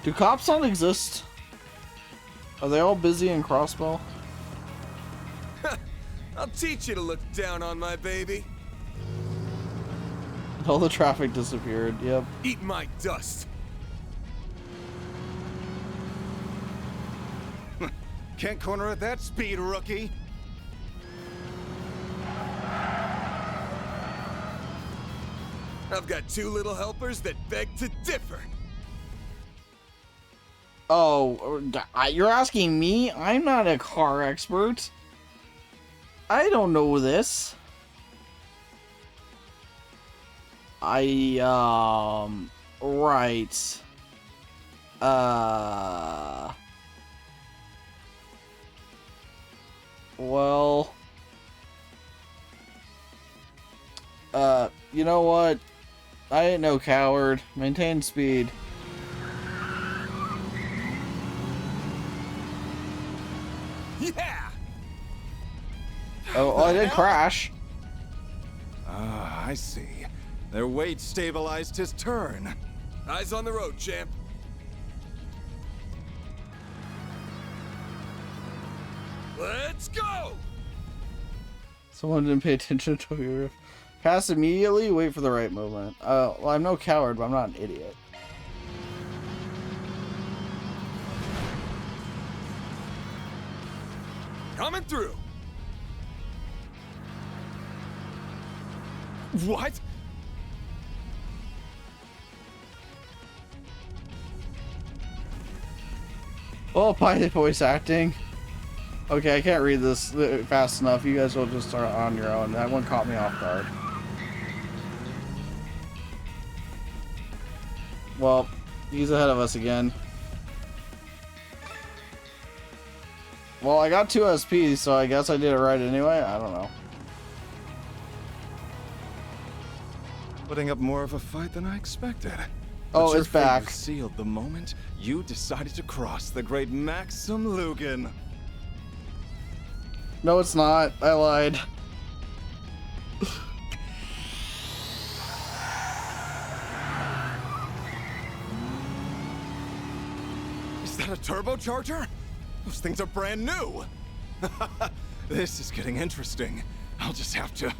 Do cops not exist? Are they all busy in Crossbow? I'll teach you to look down on my baby. All the traffic disappeared, yep. Eat my dust. Can't corner at that speed, rookie. I've got two little helpers that beg to differ. Oh, you're asking me? I'm not a car expert. I don't know this. Right. Well. You know what? I ain't no coward. Maintain speed. Yeah! Oh, I did crash. Ah, I see. Their weight stabilized his turn. Eyes on the road, champ. Let's go! Someone didn't pay attention to your pass immediately, wait for the right movement. Well, I'm no coward, but I'm not an idiot. Coming through. What? Oh, pilot voice acting. Okay, I can't read this fast enough. You guys will just start on your own. That one caught me off guard. Well, he's ahead of us again. Well, I got 2 SPs, so I guess I did it right anyway. I don't know. Putting up more of a fight than I expected. Oh, But your it's fate back. was sealed the moment you decided to cross the great Maxim Lugan. No, it's not. I lied. Is that a turbocharger? Those things are brand new. This is getting interesting. I'll just have to...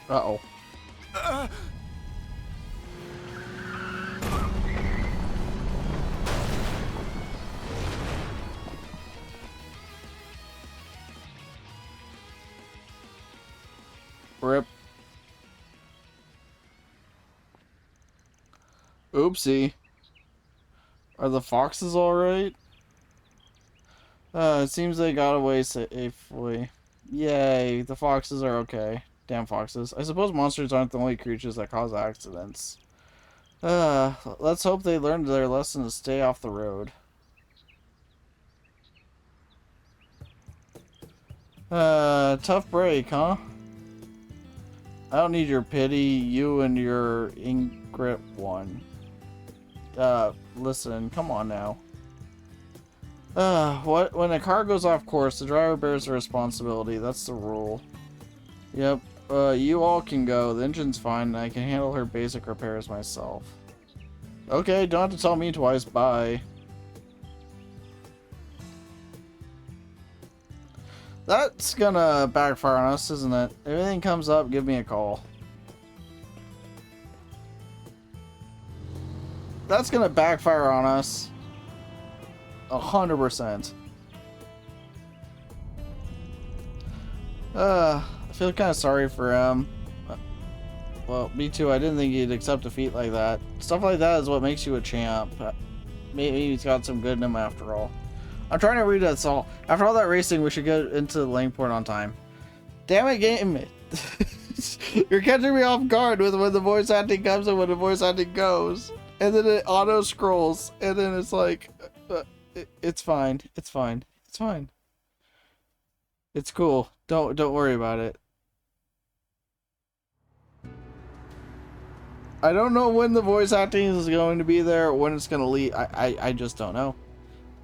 Uh-oh. Rip. Oopsie. Are the foxes alright? It seems they got away safely. Yay, the foxes are okay. Damn foxes. I suppose monsters aren't the only creatures that cause accidents. Let's hope they learned their lesson to stay off the road. Tough break, huh? I don't need your pity, you and your Ingrid one. Listen, come on now. When a car goes off course, the driver bears the responsibility. That's the rule. Yep. You all can go. The engine's fine, and I can handle her basic repairs myself. Okay, don't have to tell me twice. Bye. That's gonna backfire on us, isn't it? If anything comes up, give me a call. That's gonna backfire on us. 100%. I feel kind of sorry for him. Well, me too. I didn't think he'd accept defeat like that. Stuff like that is what makes you a champ. Maybe he's got some good in him after all. I'm trying to read that all. After all that racing, we should get into the lane port on time. Damn it, game! You're catching me off guard with when the voice acting comes and when the voice acting goes, and then it auto scrolls, and then it's like, it's fine, it's fine, It's fine. It's cool. Don't worry about it. I don't know when the voice acting is going to be there, or when it's going to leave. I just don't know.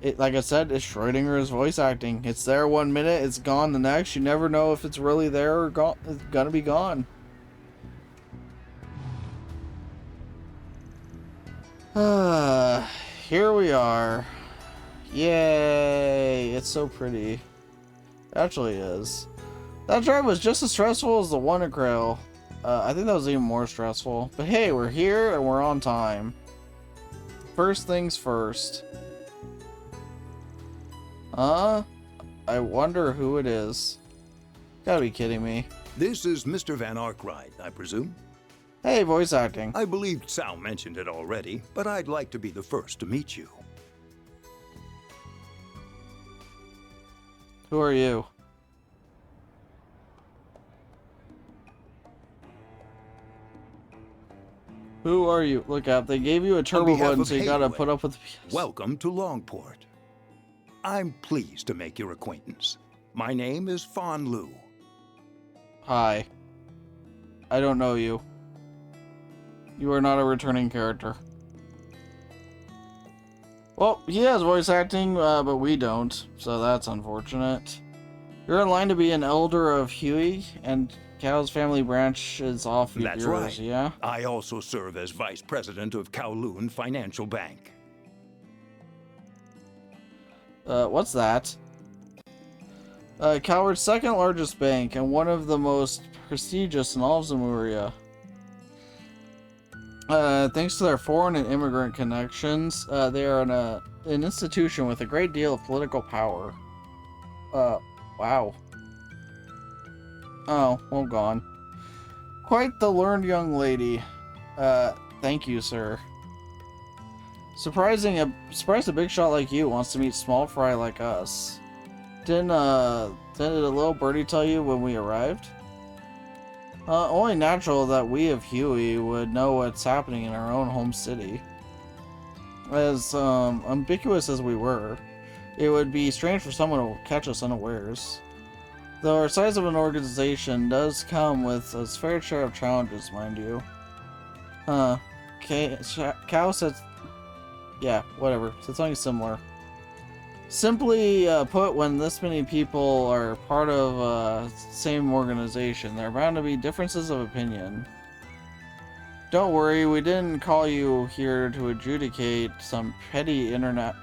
It, like I said, it's Schrodinger's voice acting. It's there one minute, it's gone the next. You never know if it's really there or gone. It's gonna be gone. Here we are. Yay! It's so pretty. It actually is. That drive was just as stressful as the one at Grail. I think that was even more stressful. But hey, we're here and we're on time. First things first. I wonder who it is. Gotta be kidding me. This is Mr. Van Arkwright, I presume? Hey, voice acting. I believe Sal mentioned it already, but I'd like to be the first to meet you. Who are you? Who are you? Look up. They gave you a turbo button, so you gotta put up with the BS. Welcome to Longport. I'm pleased to make your acquaintance. My name is Fan Lu. Hi. I don't know you. You are not a returning character. Well, he has voice acting, but we don't, so that's unfortunate. You're in line to be an elder of Huey, and Cal's family branch is off of That's yours, right. Yeah? I also serve as vice president of Kowloon Financial Bank. What's that? Coward's second largest bank and one of the most prestigious in all of Zemuria. Thanks to their foreign and immigrant connections, they are an institution with a great deal of political power. Wow. Oh, well, gone. Quite the learned young lady. Thank you, sir. Surprised a big shot like you wants to meet small fry like us. Didn't a little birdie tell you when we arrived? Only natural that we of Huey would know what's happening in our own home city. As ambiguous as we were, it would be strange for someone to catch us unawares. Though our size of an organization does come with its fair share of challenges, mind you. Cal said... Yeah, whatever. So something similar. Simply put, when this many people are part of same organization, there are bound to be differences of opinion. Don't worry, we didn't call you here to adjudicate some petty internal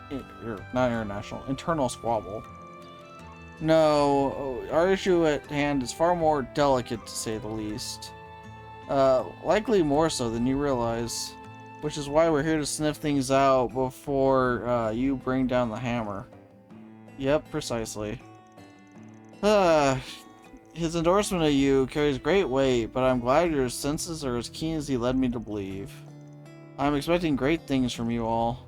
squabble. No, our issue at hand is far more delicate, to say the least. Likely more so than you realize. Which is why we're here to sniff things out before you bring down the hammer. Yep, precisely. His endorsement of you carries great weight, but I'm glad your senses are as keen as he led me to believe. I'm expecting great things from you all.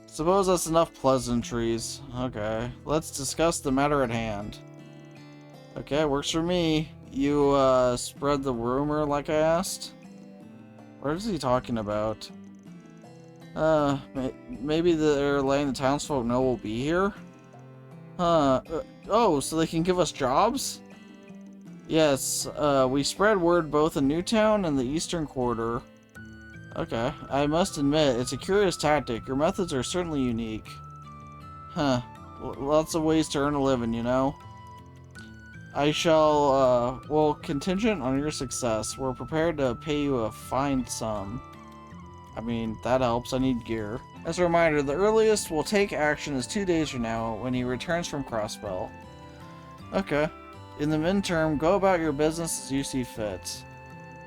Suppose that's enough pleasantries. Okay, let's discuss the matter at hand. Okay, works for me. You, spread the rumor like I asked? What is he talking about? Maybe they're letting the townsfolk know we'll be here? Oh, so they can give us jobs? Yes, we spread word both in Newtown and the Eastern Quarter. Okay, I must admit, it's a curious tactic. Your methods are certainly unique. Huh, lots of ways to earn a living, you know? I shall, well, contingent on your success, we're prepared to pay you a fine sum. I mean, that helps, I need gear. As a reminder, the earliest we'll take action is 2 days from now, when he returns from Crossbell. Okay. In the midterm, go about your business as you see fit.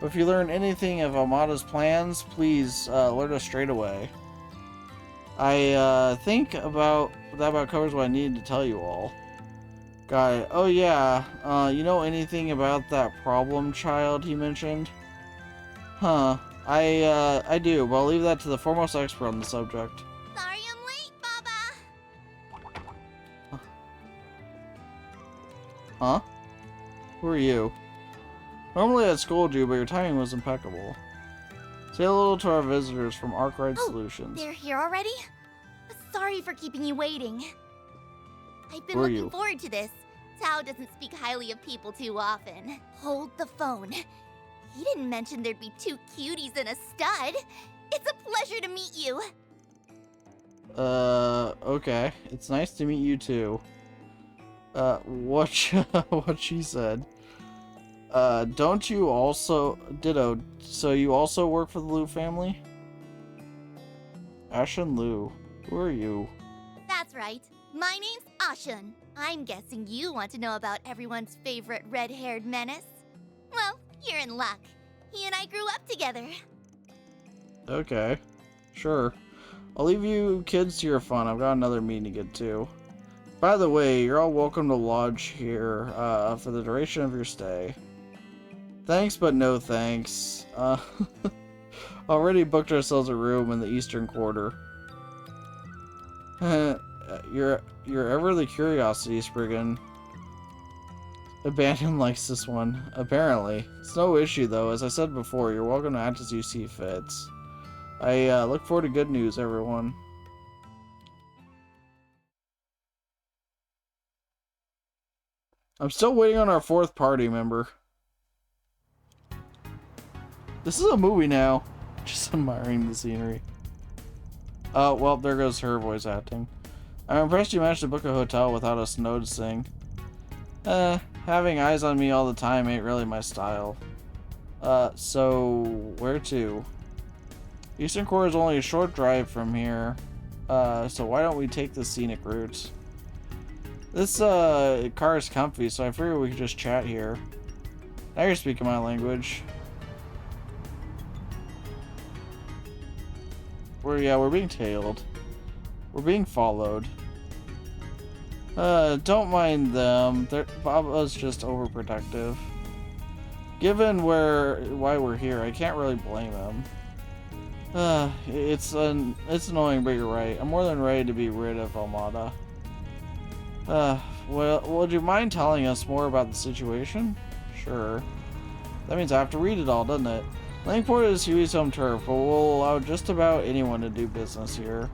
But if you learn anything of Almada's plans, please, alert us straight away. I, think that about covers what I needed to tell you all. Got it. Oh yeah, you know anything about that problem child he mentioned? Huh. I do, but I'll leave that to the foremost expert on the subject. Sorry I'm late, Baba. Huh? Who are you? Normally I'd scold you, but your timing was impeccable. Say hello to our visitors from Arkwright Solutions. They're here already? Sorry for keeping you waiting. I've been Who are looking you? forward to this. Tao doesn't speak highly of people too often. Hold the phone. He didn't mention there'd be 2 cuties and a stud. It's a pleasure to meet you. Okay. It's nice to meet you too. What she said. Don't you also... Ditto. So you also work for the Liu family? Ash and Liu. Who are you? That's right. My name's Ashun. I'm guessing you want to know about everyone's favorite red-haired menace. Well, you're in luck. He and I grew up together. Okay. Sure. I'll leave you kids to your fun. I've got another meeting to get to. By the way, you're all welcome to lodge here for the duration of your stay. Thanks, but no thanks. Already booked ourselves a room in the Eastern Quarter. You're ever the curiosity, Spriggan. Abandon likes this one, apparently. It's no issue, though. As I said before, you're welcome to act as you see fits. I look forward to good news, everyone. I'm still waiting on our 4th party member. This is a movie now. Just admiring the scenery. Oh, well, there goes her voice acting. I'm impressed you managed to book a hotel without us noticing. Having eyes on me all the time ain't really my style. So, where to? Eastern Core is only a short drive from here. So why don't we take the scenic route? This, car is comfy, so I figured we could just chat here. Now you're speaking my language. We're being tailed. We're being followed. Don't mind them. Baba's just overprotective. Given why we're here, I can't really blame him. It's annoying, but you're right. I'm more than ready to be rid of Almada. Well, would you mind telling us more about the situation? Sure. That means I have to read it all, doesn't it? Langport is Huey's home turf, but we'll allow just about anyone to do business here.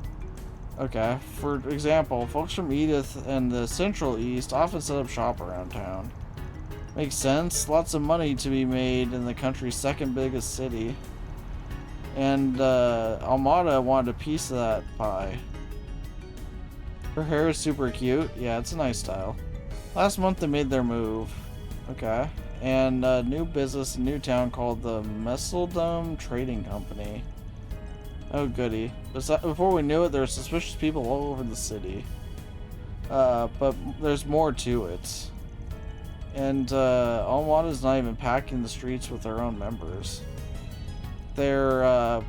Okay, for example, folks from Edith and the Central East often set up shop around town. Makes sense. Lots of money to be made in the country's 2nd biggest city. And, Almada wanted a piece of that pie. Her hair is super cute. Yeah, it's a nice style. Last month they made their move. Okay. And a new business in Newtown called the Messeldom Trading Company. Oh goody. Before we knew it, there were suspicious people all over the city. But there's more to it. And, Almada's not even packing the streets with their own members. They're,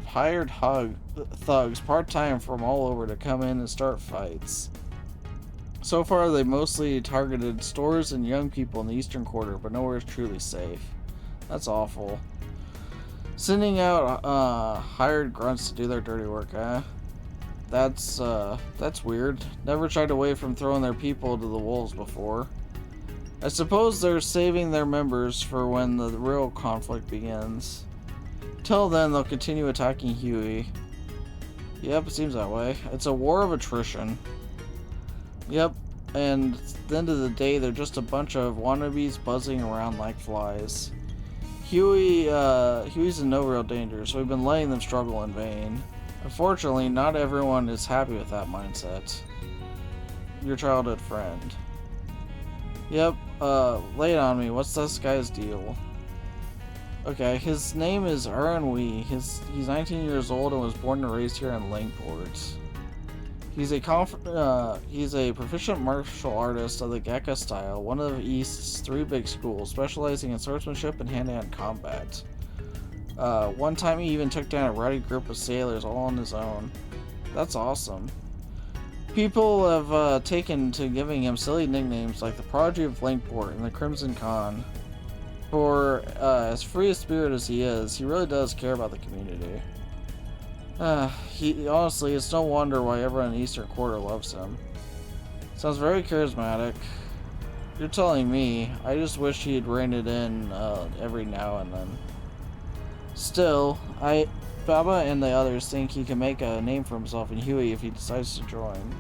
hired thugs part-time from all over to come in and start fights. So far, they mostly targeted stores and young people in the Eastern Quarter, but nowhere is truly safe. That's awful. Sending out, hired grunts to do their dirty work, eh? That's weird. Never shied away from throwing their people to the wolves before. I suppose they're saving their members for when the real conflict begins. Till then, they'll continue attacking Huey. Yep, it seems that way. It's a war of attrition. Yep, and at the end of the day, they're just a bunch of wannabes buzzing around like flies. Huey's in no real danger, so we've been letting them struggle in vain. Unfortunately, not everyone is happy with that mindset. Your childhood friend. Yep, lay it on me. What's this guy's deal? Okay, his name is Aaron Wee. He's 19 years old and was born and raised here in Langport. He's a proficient martial artist of the Gekka style, one of East's 3 big schools, specializing in swordsmanship and hand-to-hand combat. One time he even took down a rowdy group of sailors all on his own. That's awesome. People have taken to giving him silly nicknames like the Prodigy of Langport and the Crimson Khan. For as free a spirit as he is, he really does care about the community. Honestly, it's no wonder why everyone in Eastern Quarter loves him. Sounds very charismatic. You're telling me. I just wish he'd rein it in every now and then. Still, Baba and the others think he can make a name for himself in Huey if he decides to join.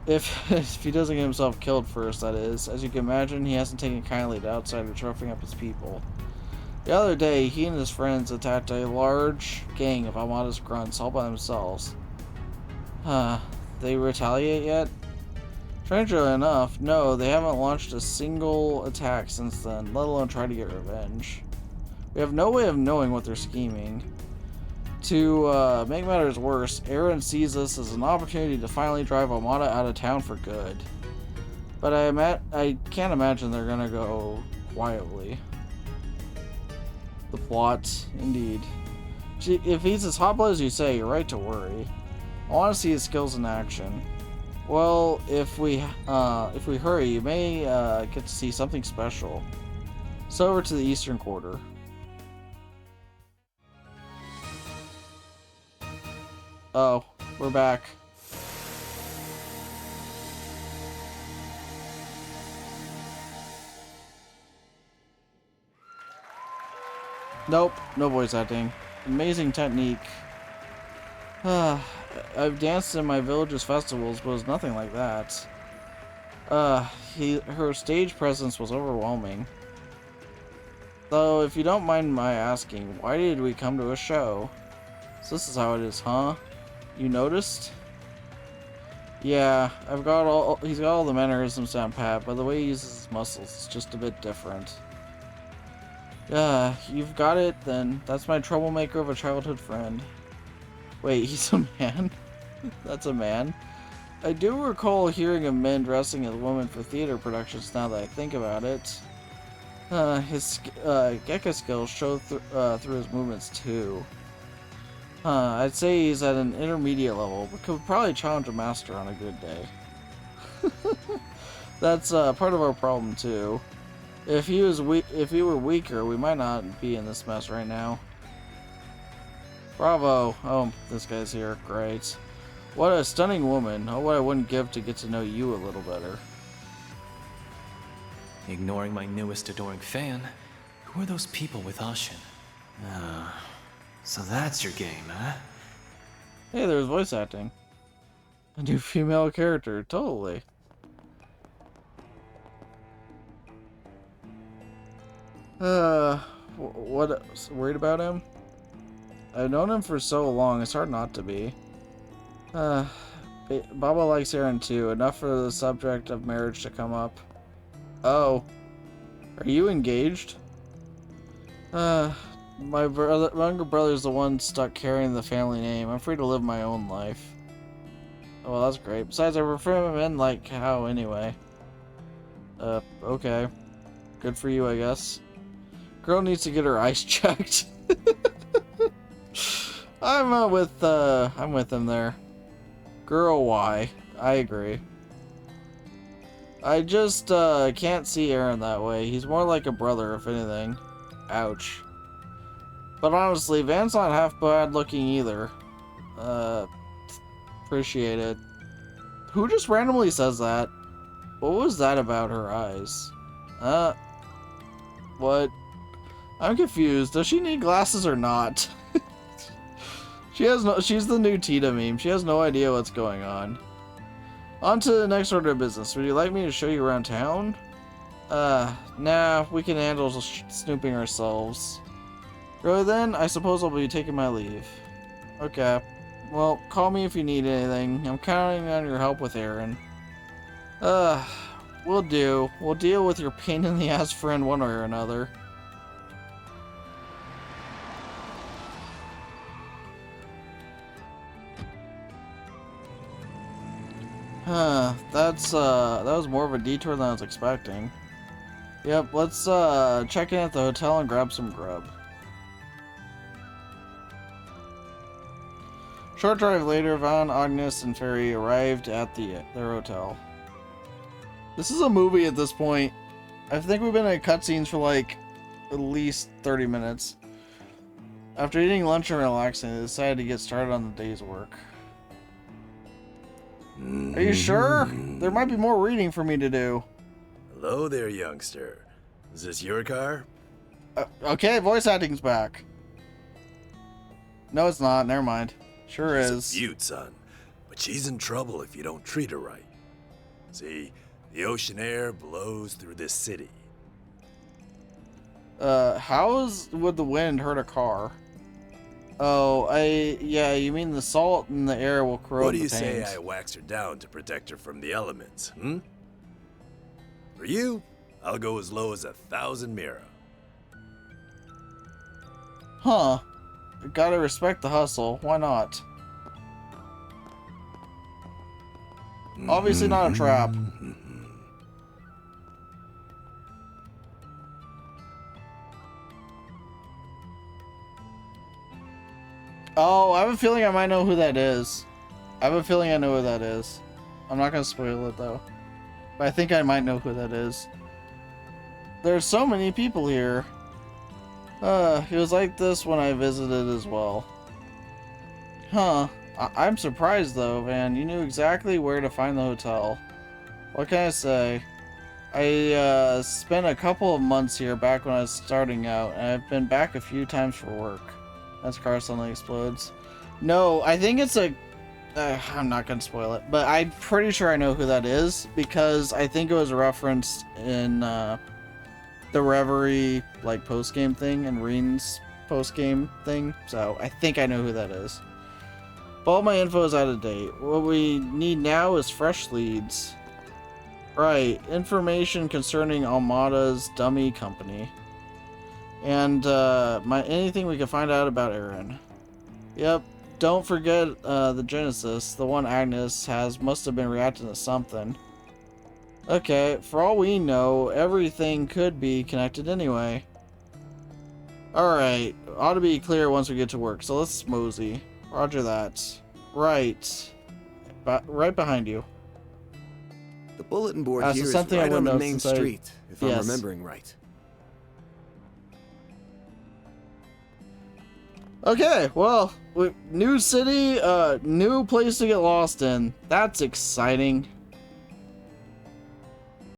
If he doesn't get himself killed first, that is. As you can imagine, he hasn't taken kindly to outsiders roughing up his people. The other day, he and his friends attacked a large gang of Amada's grunts all by themselves. They retaliate yet? Strangely enough, no, they haven't launched a single attack since then, let alone try to get revenge. We have no way of knowing what they're scheming. To make matters worse, Aaron sees this as an opportunity to finally drive Amada out of town for good. But I can't imagine they're gonna go quietly. The plot, indeed. If he's as hot-blooded as you say, you're right to worry. I want to see his skills in action. Well, if we hurry, you may get to see something special. So over to the Eastern Quarter. Oh, we're back. Nope, no voice acting. Amazing technique. I've danced in my village's festivals, but it was nothing like that. Her stage presence was overwhelming. Though, if you don't mind my asking, why did we come to a show? So this is how it is, huh? You noticed? Yeah, he's got all the mannerisms down pat, but the way he uses his muscles is just a bit different. You've got it then. That's my troublemaker of a childhood friend. Wait, he's a man? That's a man? I do recall hearing of men dressing as women for theater productions now that I think about it. His Gekka skills show through his movements too. I'd say he's at an intermediate level, but could probably challenge a master on a good day. That's part of our problem too. If he were weaker, we might not be in this mess right now. Bravo! Oh, this guy's here. Great. What a stunning woman. Oh, what I wouldn't give to get to know you a little better. Ignoring my newest adoring fan? Who are those people with Ashin? So that's your game, huh? Hey, there's voice acting. A new female character, totally. What? Worried about him? I've known him for so long, it's hard not to be. Baba likes Aaron too, enough for the subject of marriage to come up. Oh. Are you engaged? My younger brother's the one stuck carrying the family name. I'm free to live my own life. Oh, well, that's great. Besides, I prefer him in like how anyway. Okay. Good for you, I guess. Girl needs to get her eyes checked. I'm with him there. Girl, why? I agree. I just can't see Aaron that way. He's more like a brother, if anything. Ouch. But honestly, Van's not half bad looking either. Appreciate it. Who just randomly says that? What was that about her eyes? What? I'm confused. Does she need glasses or not? She's the new Tita meme. She has no idea what's going on. On to the next order of business. Would you like me to show you around town? Nah, we can handle snooping ourselves. Really then, I suppose I'll be taking my leave. Okay. Well, call me if you need anything. I'm counting on your help with Aaron. We'll do. We'll deal with your pain in the ass friend one way or another. That was more of a detour than I was expecting. Yep, let's check in at the hotel and grab some grub. Short drive later, Van, Agnes, and Ferry arrived at their hotel. This is a movie at this point. I think we've been in cutscenes for like at least 30 minutes. After eating lunch and relaxing, they decided to get started on the day's work. Are you sure? There might be more reading for me to do. Hello there, youngster. Is this your car? Okay, voice acting's back. No, it's not. Never mind. Sure She's is. a beaut, son. But she's in trouble if you don't treat her right. See, the ocean air blows through this city. Would the wind hurt a car? Oh, yeah, you mean the salt in the air will corrode What do the you say paint. I wax her down to protect her from the elements, hmm? For you, I'll go as low as 1,000 mira. Huh. Gotta respect the hustle. Why not? Obviously not a trap. Oh, I have a feeling I might know who that is. I have a feeling I know who that is. I'm not gonna spoil it though. But I think I might know who that is. There's so many people here. It was like this when I visited as well. Huh. I'm surprised though, man. You knew exactly where to find the hotel. What can I say? I spent a couple of months here back when I was starting out, and I've been back a few times for work. As car suddenly explodes. No, I think it's a... I'm not gonna spoil it, but I'm pretty sure I know who that is, because I think it was referenced in the Reverie like post-game thing and Reen's post-game thing, so I think I know who that is. But all my info is out of date. What we need now is fresh leads. Right, information concerning Almada's dummy company. And anything we can find out about Aaron. Yep, don't forget the Genesis. The one Agnes has must have been reacting to something. Okay, for all we know, everything could be connected anyway. Alright, ought to be clear once we get to work, so let's mosey. Roger that. Right. Right behind you. The bulletin board So here is something I right would on the know main since I- street, if Yes. I'm remembering right. Okay, well, new city, new place to get lost in. That's exciting.